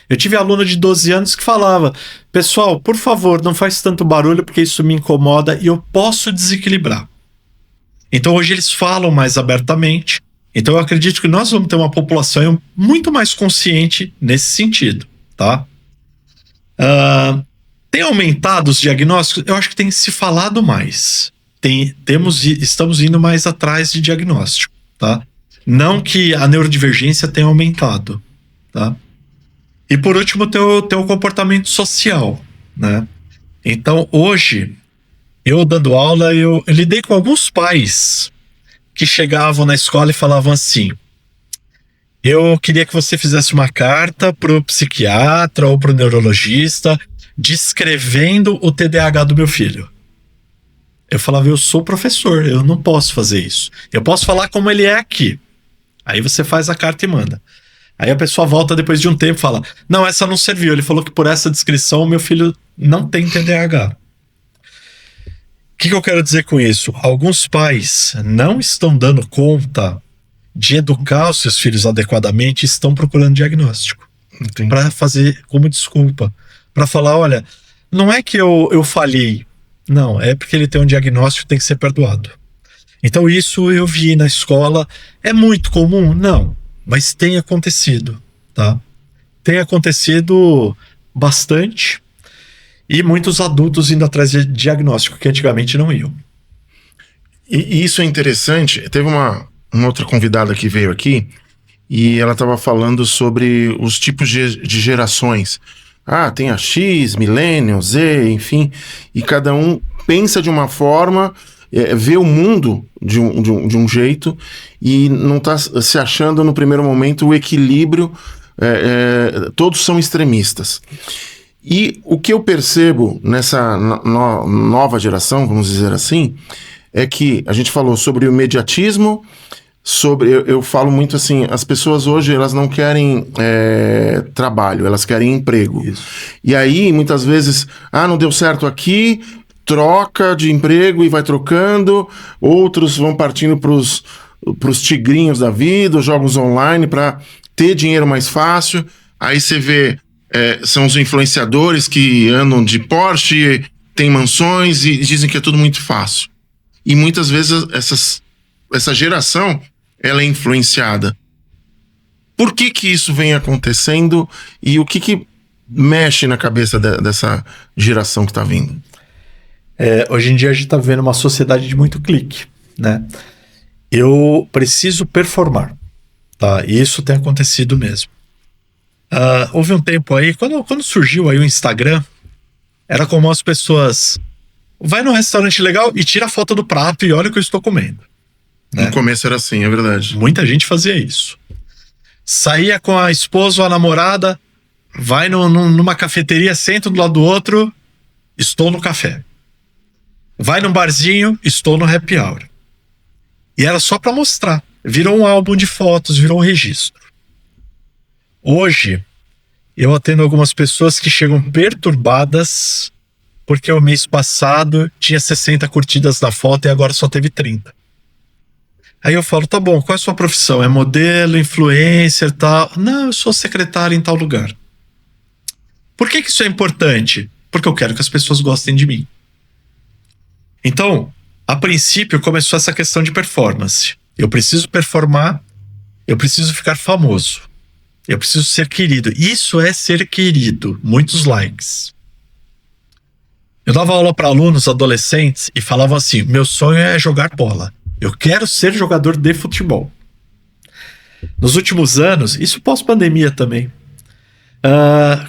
Eu tive aluno de 12 anos que falava: pessoal, por favor, não faz tanto barulho porque isso me incomoda e eu posso desequilibrar. Então hoje eles falam mais abertamente. Então eu acredito que nós vamos ter uma população muito mais consciente nesse sentido, tá? Tem aumentado os diagnósticos? Eu acho que tem se falado mais. Estamos indo mais atrás de diagnóstico, tá? Não que a neurodivergência tenha aumentado, tá? E por último, tem o comportamento social, né? Então, hoje, eu dando aula, eu lidei com alguns pais que chegavam na escola e falavam assim: eu queria que você fizesse uma carta pro psiquiatra ou pro neurologista descrevendo o TDAH do meu filho. Eu falava: eu sou professor, eu não posso fazer isso. Eu posso falar como ele é aqui. Aí você faz a carta e manda. Aí a pessoa volta depois de um tempo e fala: não, essa não serviu. Ele falou que por essa descrição o meu filho não tem TDAH. O que eu quero dizer com isso? Alguns pais não estão dando conta de educar os seus filhos adequadamente e estão procurando diagnóstico. Para fazer como desculpa. Para falar: olha, não é que eu falhei. Não, é porque ele tem um diagnóstico que tem que ser perdoado. Então isso eu vi na escola. É muito comum? Não. Mas tem acontecido, tá? Tem acontecido bastante. E muitos adultos indo atrás de diagnóstico, que antigamente não iam. E isso é interessante. Teve uma outra convidada que veio aqui e ela estava falando sobre os tipos de gerações. Tem a X, Millennium, Z, enfim. E cada um pensa de uma forma, vê o mundo de um jeito e não está se achando no primeiro momento o equilíbrio. Todos são extremistas. E o que eu percebo nessa nova geração, vamos dizer assim, é que a gente falou sobre o imediatismo, eu falo muito assim, as pessoas hoje elas não querem trabalho, elas querem emprego. Isso. E aí, muitas vezes, não deu certo aqui, troca de emprego e vai trocando, outros vão partindo pros tigrinhos da vida, os jogos online, para ter dinheiro mais fácil. Aí você vê, são os influenciadores que andam de Porsche, têm mansões e dizem que é tudo muito fácil. E muitas vezes essa geração, ela é influenciada. Por que isso vem acontecendo e o que mexe na cabeça dessa geração que está vindo? Hoje em dia a gente está vivendo uma sociedade de muito clique, né? Eu preciso performar, tá? E isso tem acontecido mesmo. Houve um tempo aí, quando surgiu aí o Instagram, era como as pessoas: vai num restaurante legal e tira a foto do prato e olha o que eu estou comendo. Né? No começo era assim, é verdade. Muita gente fazia isso. Saía com a esposa ou a namorada, vai numa cafeteria, senta do lado do outro, estou no café. Vai num barzinho, estou no happy hour. E era só para mostrar. Virou um álbum de fotos, virou um registro. Hoje, eu atendo algumas pessoas que chegam perturbadas porque o mês passado tinha 60 curtidas na foto e agora só teve 30. Aí eu falo: tá bom, qual é a sua profissão? É modelo, influencer, tal? Não, eu sou secretário em tal lugar. Por que isso é importante? Porque eu quero que as pessoas gostem de mim. Então, a princípio começou essa questão de performance. Eu preciso performar, eu preciso ficar famoso, eu preciso ser querido. Isso é ser querido, muitos likes. Eu dava aula para alunos adolescentes e falavam assim: meu sonho é jogar bola. Eu quero ser jogador de futebol. Nos últimos anos, isso pós-pandemia também.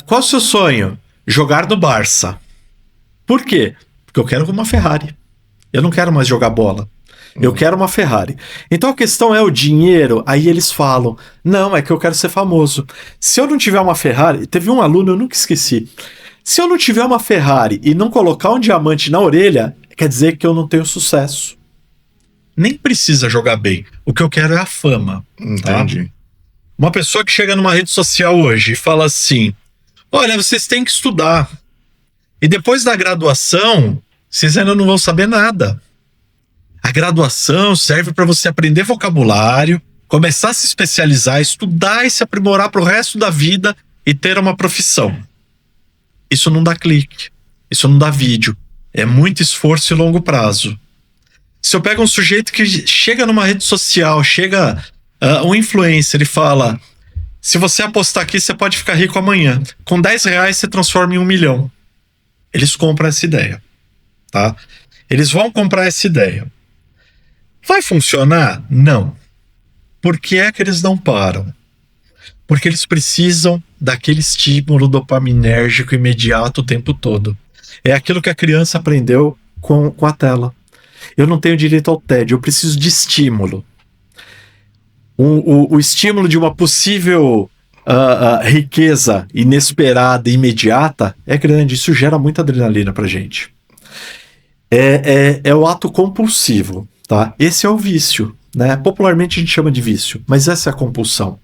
Qual o seu sonho? Jogar no Barça. Por quê? Porque eu quero uma Ferrari. Eu não quero mais jogar bola. Eu quero uma Ferrari. Então a questão é o dinheiro. Aí eles falam, não, é que eu quero ser famoso. Se eu não tiver uma Ferrari... Teve um aluno, eu nunca esqueci. Se eu não tiver uma Ferrari e não colocar um diamante na orelha, quer dizer que eu não tenho sucesso. Nem precisa jogar bem. O que eu quero é a fama. Entendi. Tá? Uma pessoa que chega numa rede social hoje e fala assim, olha, vocês têm que estudar. E depois da graduação, vocês ainda não vão saber nada. A graduação serve para você aprender vocabulário, começar a se especializar, estudar e se aprimorar para o resto da vida e ter uma profissão. Isso não dá clique, isso não dá vídeo. É muito esforço e longo prazo. Se eu pego um sujeito que chega numa rede social, chega um influencer e fala, se você apostar aqui, você pode ficar rico amanhã. Com R$10 você transforma em 1 milhão. Eles compram essa ideia, tá? Eles vão comprar essa ideia. Vai funcionar? Não. Por que é que eles não param? Porque eles precisam daquele estímulo dopaminérgico imediato o tempo todo. É aquilo que a criança aprendeu com a tela. Eu não tenho direito ao tédio, eu preciso de estímulo. O estímulo de uma possível riqueza inesperada e imediata é grande. Isso gera muita adrenalina pra gente. É o ato compulsivo. Tá? Esse é o vício, né? Popularmente a gente chama de vício, mas essa é a compulsão.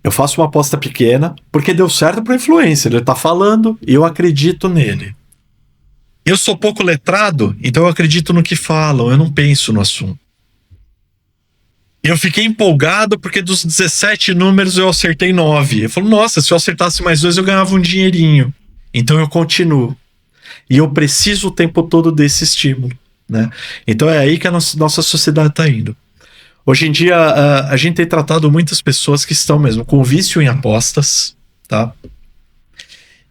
Eu faço uma aposta pequena porque deu certo para o influencer, ele tá falando e eu acredito nele. Eu sou pouco letrado, então eu acredito no que falam, eu não penso no assunto. Eu fiquei empolgado porque dos 17 números eu acertei 9. Eu falo, nossa, se eu acertasse mais 2 eu ganhava um dinheirinho. Então eu continuo. E eu preciso o tempo todo desse estímulo. Né? Então é aí que a nossa sociedade está indo. Hoje em dia a gente tem tratado muitas pessoas que estão mesmo com vício em apostas, tá?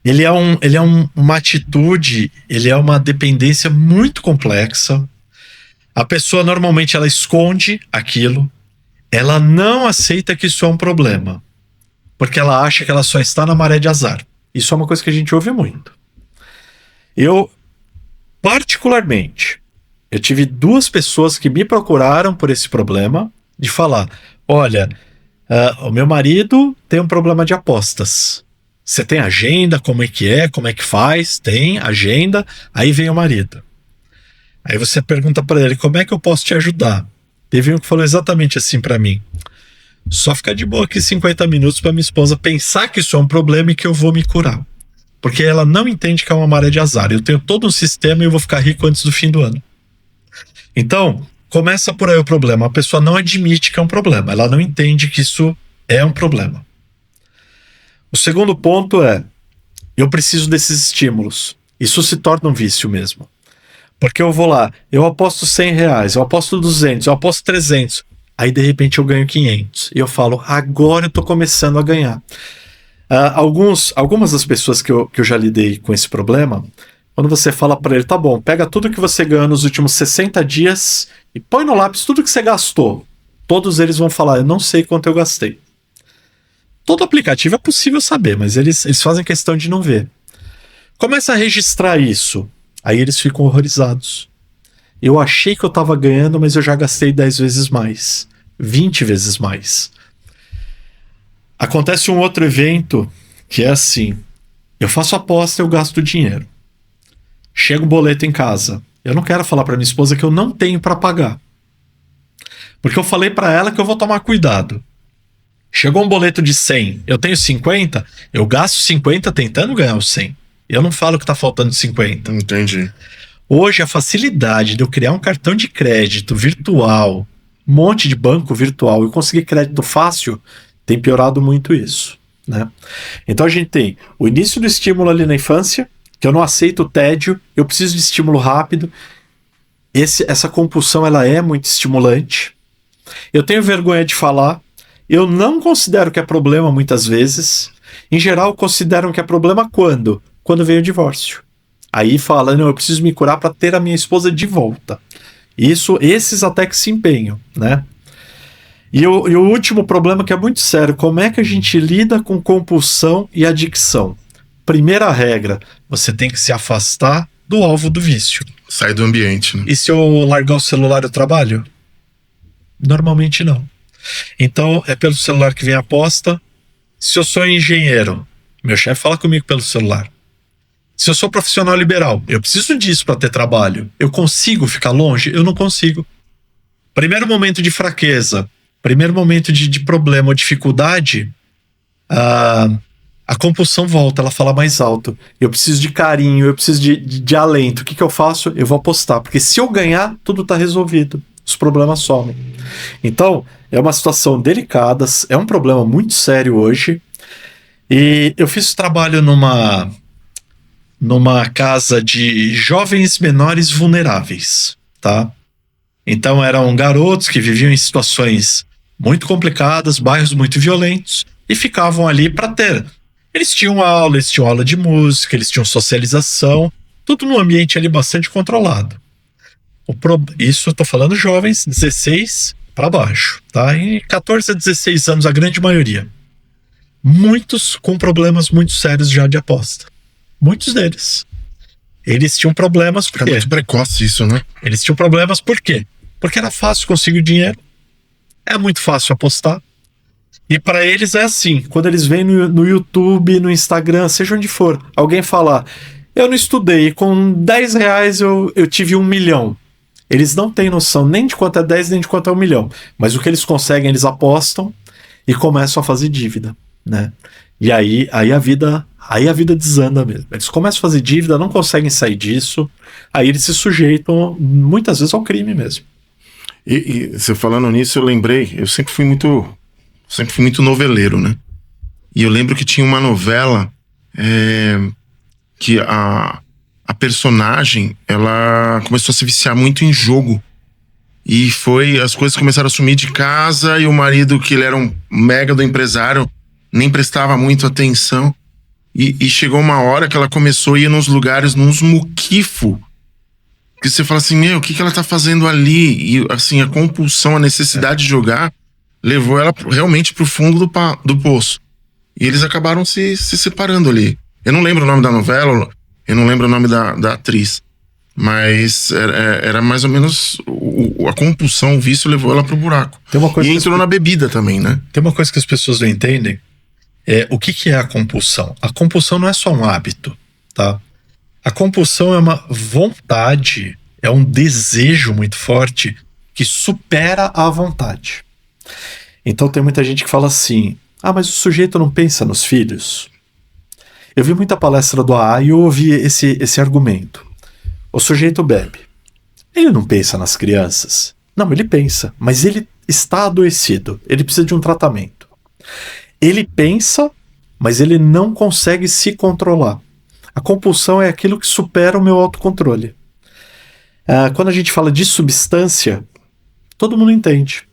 Ele é uma atitude, ele é uma dependência muito complexa. A pessoa normalmente ela esconde aquilo, ela não aceita que isso é um problema, porque ela acha que ela só está na maré de azar. Isso é uma coisa que a gente ouve muito. Eu, particularmente, eu tive 2 pessoas que me procuraram por esse problema, de falar, olha, o meu marido tem um problema de apostas. Você tem agenda? Como é que faz? Tem agenda, aí vem o marido. Aí você pergunta para ele, como é que eu posso te ajudar? Teve um que falou exatamente assim para mim, só ficar de boa aqui 50 minutos para minha esposa pensar que isso é um problema e que eu vou me curar. Porque ela não entende que é uma maré de azar. Eu tenho todo um sistema e eu vou ficar rico antes do fim do ano. Então, começa por aí o problema. A pessoa não admite que é um problema. Ela não entende que isso é um problema. O segundo ponto é, eu preciso desses estímulos. Isso se torna um vício mesmo. Porque eu vou lá, eu aposto R$100, eu aposto 200, eu aposto 300. Aí, de repente, eu ganho 500. E eu falo, agora eu tô começando a ganhar. Algumas das pessoas que eu já lidei com esse problema... Quando você fala para ele, tá bom, pega tudo que você ganhou nos últimos 60 dias e põe no lápis tudo que você gastou. Todos eles vão falar, eu não sei quanto eu gastei. Todo aplicativo é possível saber, mas eles fazem questão de não ver. Começa a registrar isso. Aí eles ficam horrorizados. Eu achei que eu tava ganhando, mas eu já gastei 10 vezes mais. 20 vezes mais. Acontece um outro evento que é assim. Eu faço aposta e eu gasto dinheiro. Chega o boleto em casa. Eu não quero falar para minha esposa que eu não tenho para pagar. Porque eu falei para ela que eu vou tomar cuidado. Chegou um boleto de 100, eu tenho 50, eu gasto 50 tentando ganhar os 100. Eu não falo que tá faltando 50. Entendi. Hoje a facilidade de eu criar um cartão de crédito virtual, um monte de banco virtual e conseguir crédito fácil, tem piorado muito isso, né? Então a gente tem o início do estímulo ali na infância, que eu não aceito o tédio, eu preciso de estímulo rápido. Essa compulsão ela é muito estimulante. Eu tenho vergonha de falar. Eu não considero que é problema muitas vezes. Em geral, consideram que é problema quando? Quando vem o divórcio. Aí fala, não, eu preciso me curar para ter a minha esposa de volta. Esses até que se empenham, né? E o último problema que é muito sério, como é que a gente lida com compulsão e adicção? Primeira regra, você tem que se afastar do alvo do vício. Sai do ambiente, né? E se eu largar o celular, eu trabalho? Normalmente não. Então, é pelo celular que vem a aposta. Se eu sou engenheiro, meu chefe fala comigo pelo celular. Se eu sou profissional liberal, eu preciso disso para ter trabalho. Eu consigo ficar longe? Eu não consigo. Primeiro momento de fraqueza, primeiro momento de problema ou dificuldade, a compulsão volta, ela fala mais alto. Eu preciso de carinho, eu preciso de alento. O que eu faço? Eu vou apostar, porque se eu ganhar, tudo está resolvido. Os problemas somem. Então, é uma situação delicada, é um problema muito sério hoje. E eu fiz trabalho numa casa de jovens menores vulneráveis, tá? Então eram garotos que viviam em situações muito complicadas, bairros muito violentos, e ficavam ali para ter. Eles tinham aula de música, eles tinham socialização, tudo num ambiente ali bastante controlado. Isso eu tô falando jovens, 16 para baixo, tá? E 14 a 16 anos, a grande maioria. Muitos com problemas muito sérios já de aposta. Muitos deles. Eles tinham problemas por quê? É muito precoce isso, né? Eles tinham problemas por quê? Porque era fácil conseguir dinheiro. É muito fácil apostar. E para eles é assim, quando eles veem no YouTube, no Instagram, seja onde for, alguém falar, eu não estudei, com 10 reais eu tive 1 milhão. Eles não têm noção nem de quanto é 10, nem de quanto é 1 milhão. Mas o que eles conseguem, eles apostam e começam a fazer dívida, né? E aí a vida desanda mesmo. Eles começam a fazer dívida, não conseguem sair disso, aí eles se sujeitam muitas vezes ao crime mesmo. E você falando nisso, eu lembrei, eu sempre fui muito noveleiro, né? E eu lembro que tinha uma novela que a personagem, ela começou a se viciar muito em jogo. E as coisas começaram a sumir de casa, e o marido, que ele era um mega do empresário, nem prestava muito atenção. E chegou uma hora que ela começou a ir nos lugares, nos muquifo, que você fala assim, o que ela tá fazendo ali? E assim, a compulsão, a necessidade de jogar levou ela realmente pro fundo do poço. E eles acabaram se separando ali. Eu não lembro o nome da novela, eu não lembro o nome da atriz, mas era mais ou menos a compulsão, o vício levou ela pro buraco. E entrou na bebida também, né? Tem uma coisa que as pessoas não entendem. O que é a compulsão? A compulsão não é só um hábito, tá? A compulsão é uma vontade, é um desejo muito forte que supera a vontade. Então tem muita gente que fala assim, mas o sujeito não pensa nos filhos. Eu vi muita palestra do AA e eu ouvi esse argumento. O sujeito bebe. Ele não pensa nas crianças. Não, ele pensa, mas ele está adoecido. Ele precisa de um tratamento. Ele pensa, mas ele não consegue se controlar. A compulsão é aquilo que supera o meu autocontrole. Quando a gente fala de substância, todo mundo entende.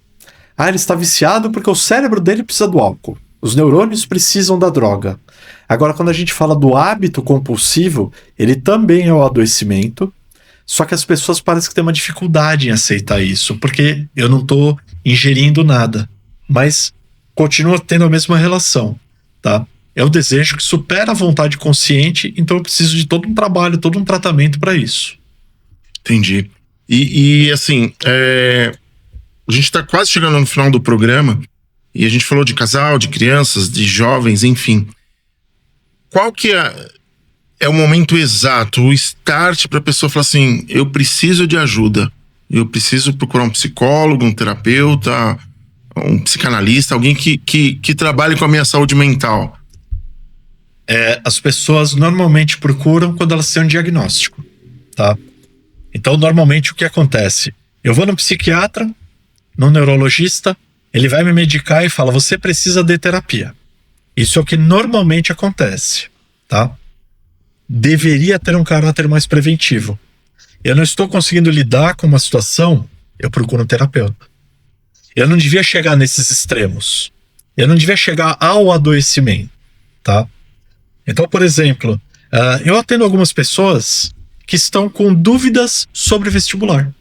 Ele está viciado porque o cérebro dele precisa do álcool. Os neurônios precisam da droga. Agora, quando a gente fala do hábito compulsivo, ele também é o adoecimento, só que as pessoas parecem que têm uma dificuldade em aceitar isso, porque eu não estou ingerindo nada, mas continua tendo a mesma relação, tá? É o desejo que supera a vontade consciente, então eu preciso de todo um trabalho, todo um tratamento para isso. Entendi. E assim, a gente está quase chegando no final do programa, e a gente falou de casal, de crianças, de jovens, enfim. Qual que é o momento exato, o start para a pessoa falar assim, eu preciso de ajuda, eu preciso procurar um psicólogo, um terapeuta, um psicanalista, alguém que trabalhe com a minha saúde mental? As pessoas normalmente procuram quando elas têm um diagnóstico, tá? Então, normalmente, o que acontece? Eu vou no psiquiatra, no neurologista, ele vai me medicar e fala, você precisa de terapia. Isso é o que normalmente acontece, tá? Deveria ter um caráter mais preventivo. Eu não estou conseguindo lidar com uma situação, eu procuro um terapeuta. Eu não devia chegar nesses extremos. Eu não devia chegar ao adoecimento, tá? Então, por exemplo, eu atendo algumas pessoas que estão com dúvidas sobre vestibular.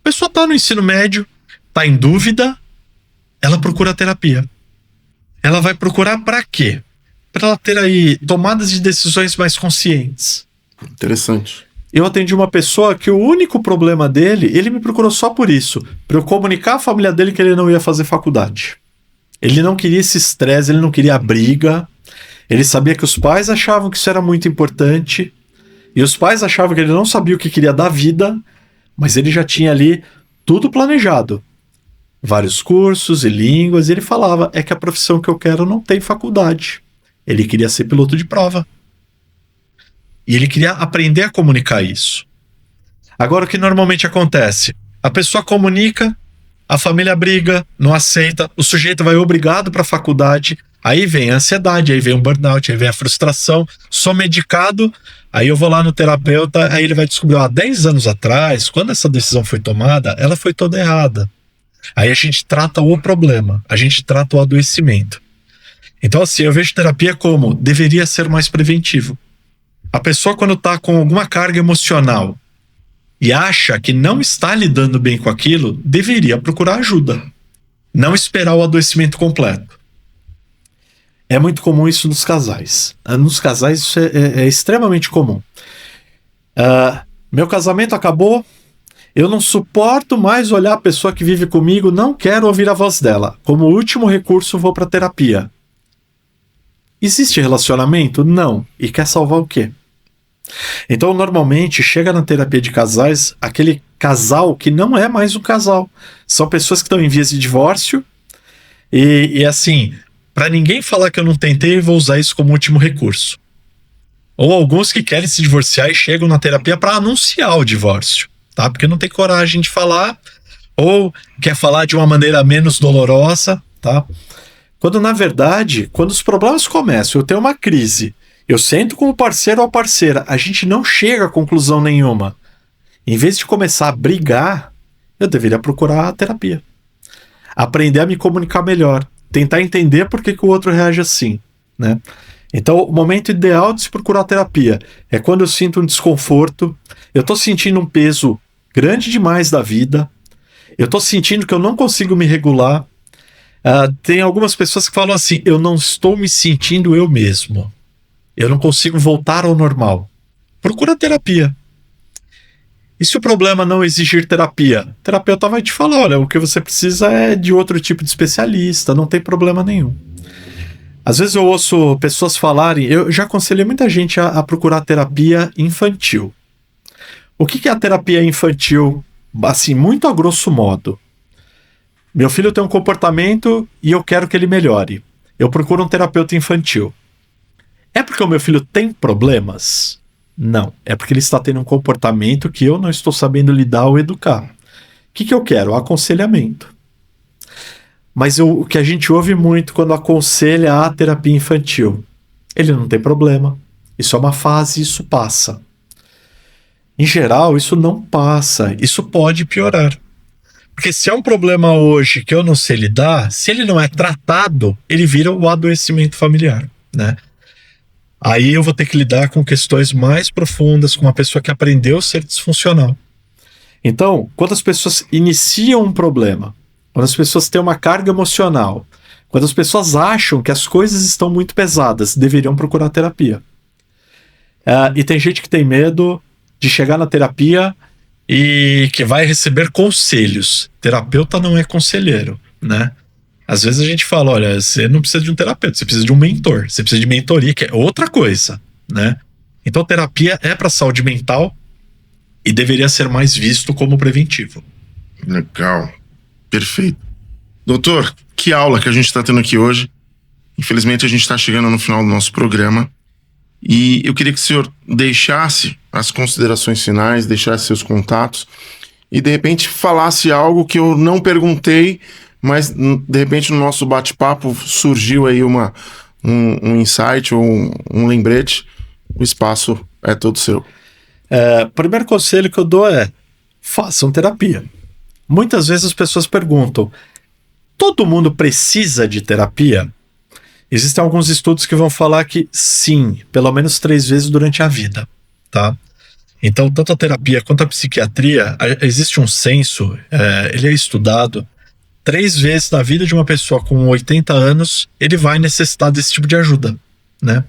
A pessoa está no ensino médio, está em dúvida, ela procura terapia. Ela vai procurar para quê? Para ela ter aí tomadas de decisões mais conscientes. Interessante. Eu atendi uma pessoa que o único problema dele, ele me procurou só por isso, para eu comunicar à família dele que ele não ia fazer faculdade. Ele não queria esse estresse, ele não queria a briga. Ele sabia que os pais achavam que isso era muito importante. E os pais achavam que ele não sabia o que queria da vida, mas ele já tinha ali tudo planejado. Vários cursos e línguas, e ele falava, é que a profissão que eu quero não tem faculdade. Ele queria ser piloto de prova. E ele queria aprender a comunicar isso. Agora, o que normalmente acontece? A pessoa comunica, a família briga, não aceita, o sujeito vai obrigado para a faculdade, aí vem a ansiedade, aí vem o burnout, aí vem a frustração, sou medicado, aí eu vou lá no terapeuta, aí ele vai descobrir, 10 anos atrás, quando essa decisão foi tomada, ela foi toda errada. Aí a gente trata o problema, a gente trata o adoecimento. Então assim, eu vejo terapia como deveria ser mais preventivo. A pessoa quando está com alguma carga emocional e acha que não está lidando bem com aquilo, deveria procurar ajuda. Não esperar o adoecimento completo. É muito comum isso nos casais. Nos casais isso é extremamente comum. Meu casamento acabou, eu não suporto mais olhar a pessoa que vive comigo, não quero ouvir a voz dela. Como último recurso, vou para terapia. Existe relacionamento? Não. E quer salvar o quê? Então, normalmente, chega na terapia de casais aquele casal que não é mais um casal. São pessoas que estão em vias de divórcio e assim, para ninguém falar que eu não tentei, eu vou usar isso como último recurso. Ou alguns que querem se divorciar e chegam na terapia para anunciar o divórcio, tá? Porque não tem coragem de falar ou quer falar de uma maneira menos dolorosa, tá? Quando, na verdade, quando os problemas começam, eu tenho uma crise, eu sento com o parceiro ou a parceira, a gente não chega a conclusão nenhuma. Em vez de começar a brigar, eu deveria procurar a terapia. Aprender a me comunicar melhor. Tentar entender por que o outro reage assim, né? Então, o momento ideal de se procurar terapia é quando eu sinto um desconforto, eu estou sentindo um peso grande demais da vida, eu estou sentindo que eu não consigo me regular. Tem algumas pessoas que falam assim, eu não estou me sentindo eu mesmo. Eu não consigo voltar ao normal. Procura terapia. E se o problema não exigir terapia? O terapeuta vai te falar, olha, o que você precisa é de outro tipo de especialista, não tem problema nenhum. Às vezes eu ouço pessoas falarem, eu já aconselhei muita gente a procurar terapia infantil. O que é a terapia infantil? Assim, muito a grosso modo. Meu filho tem um comportamento e eu quero que ele melhore. Eu procuro um terapeuta infantil. É porque o meu filho tem problemas? Não. É porque ele está tendo um comportamento que eu não estou sabendo lidar ou educar. O que eu quero? Aconselhamento. Mas o que a gente ouve muito quando aconselha a terapia infantil, ele não tem problema. Isso é uma fase, isso passa. Em geral, isso não passa. Isso pode piorar. Porque se é um problema hoje que eu não sei lidar, se ele não é tratado, ele vira o adoecimento familiar, né? Aí eu vou ter que lidar com questões mais profundas, com uma pessoa que aprendeu a ser disfuncional. Então, quando as pessoas iniciam um problema, quando as pessoas têm uma carga emocional, quando as pessoas acham que as coisas estão muito pesadas, deveriam procurar terapia. E tem gente que tem medo de chegar na terapia e que vai receber conselhos. Terapeuta não é conselheiro, né? Às vezes a gente fala, olha, você não precisa de um terapeuta, você precisa de um mentor, você precisa de mentoria, que é outra coisa, né? Então terapia é para saúde mental e deveria ser mais visto como preventivo. Legal, perfeito. Doutor, que aula que a gente está tendo aqui hoje. Infelizmente a gente está chegando no final do nosso programa e eu queria que o senhor deixasse as considerações finais, deixasse seus contatos e de repente falasse algo que eu não perguntei, mas de repente no nosso bate-papo surgiu aí um insight ou um lembrete. O espaço é todo seu. O primeiro conselho que eu dou é: façam terapia. Muitas vezes as pessoas perguntam: todo mundo precisa de terapia? Existem alguns estudos que vão falar que sim, pelo menos 3 vezes durante a vida, tá? Então, tanto a terapia quanto a psiquiatria, existe um senso, ele é estudado, 3 vezes na vida de uma pessoa com 80 anos, ele vai necessitar desse tipo de ajuda, né?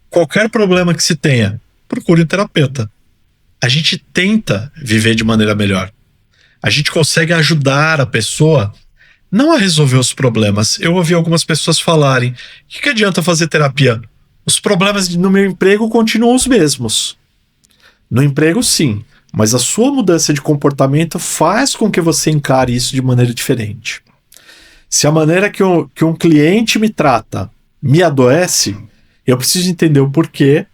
Qualquer problema que se tenha, procure um terapeuta. A gente tenta viver de maneira melhor. A gente consegue ajudar a pessoa não a resolver os problemas. Eu ouvi algumas pessoas falarem: o que adianta fazer terapia? Os problemas no meu emprego continuam os mesmos. No emprego, sim, mas a sua mudança de comportamento faz com que você encare isso de maneira diferente. Se a maneira que um cliente me trata me adoece, eu preciso entender o porquê,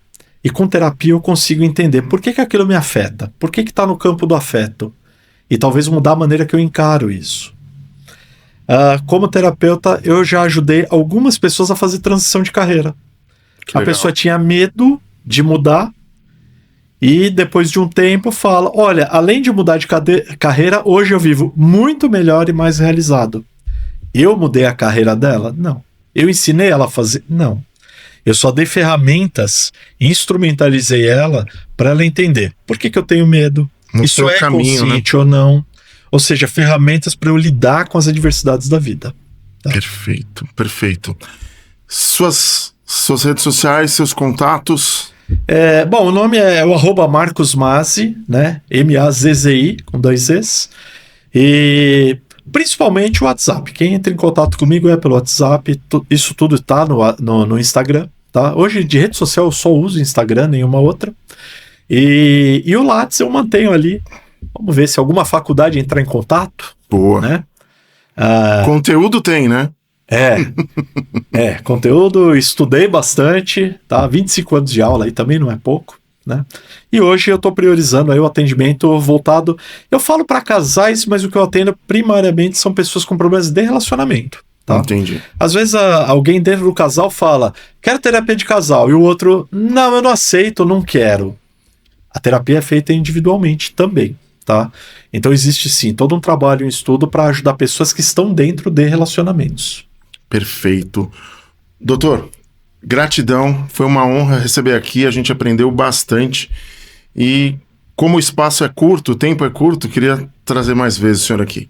e com terapia eu consigo entender por que aquilo me afeta, por que está no campo do afeto, e talvez mudar a maneira que eu encaro isso. Como terapeuta, eu já ajudei algumas pessoas a fazer transição de carreira. A pessoa tinha medo de mudar, e depois de um tempo fala: olha, além de mudar de carreira, hoje eu vivo muito melhor e mais realizado. Eu mudei a carreira dela? Não. Eu ensinei ela a fazer? Não. Eu só dei ferramentas, instrumentalizei ela para ela entender por que eu tenho medo, isso é consciente, né, ou não. Ou seja, ferramentas para eu lidar com as adversidades da vida. Tá? Perfeito, perfeito. Suas redes sociais, seus contatos? Bom, o nome é o @Marcos Mazzi, né? M-A-Z-Z-I, com 2 Z's. E principalmente o WhatsApp. Quem entra em contato comigo é pelo WhatsApp. Isso tudo está no Instagram. Tá? Hoje, de rede social, eu só uso Instagram, nenhuma outra. E o Lattes eu mantenho ali. Vamos ver se alguma faculdade entrar em contato. Boa. Né? Conteúdo tem, né? Conteúdo, estudei bastante, tá? 25 anos de aula aí também não é pouco, né? E hoje eu tô priorizando aí o atendimento voltado. Eu falo para casais, mas o que eu atendo primariamente são pessoas com problemas de relacionamento. Tá? Entendi. Às vezes alguém dentro do casal fala: quero terapia de casal, e o outro: não, eu não aceito, não quero. A terapia é feita individualmente também, tá? Então existe sim todo um trabalho, um estudo para ajudar pessoas que estão dentro de relacionamentos. Perfeito. Doutor, gratidão, foi uma honra receber aqui, a gente aprendeu bastante e como o espaço é curto, o tempo é curto, queria trazer mais vezes o senhor aqui.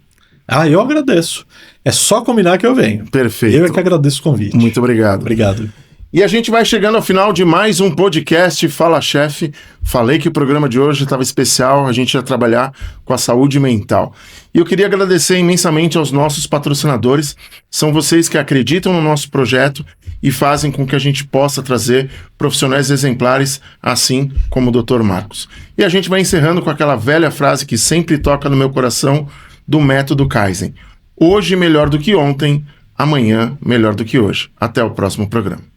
Eu agradeço. É só combinar que eu venho. Perfeito. Eu é que agradeço o convite. Muito obrigado. Obrigado. E a gente vai chegando ao final de mais um podcast Fala Chefe. Falei que o programa de hoje estava especial, a gente ia trabalhar com a saúde mental. E eu queria agradecer imensamente aos nossos patrocinadores. São vocês que acreditam no nosso projeto e fazem com que a gente possa trazer profissionais exemplares, assim como o Dr. Marcos. E a gente vai encerrando com aquela velha frase que sempre toca no meu coração do método Kaizen. Hoje melhor do que ontem, amanhã melhor do que hoje. Até o próximo programa.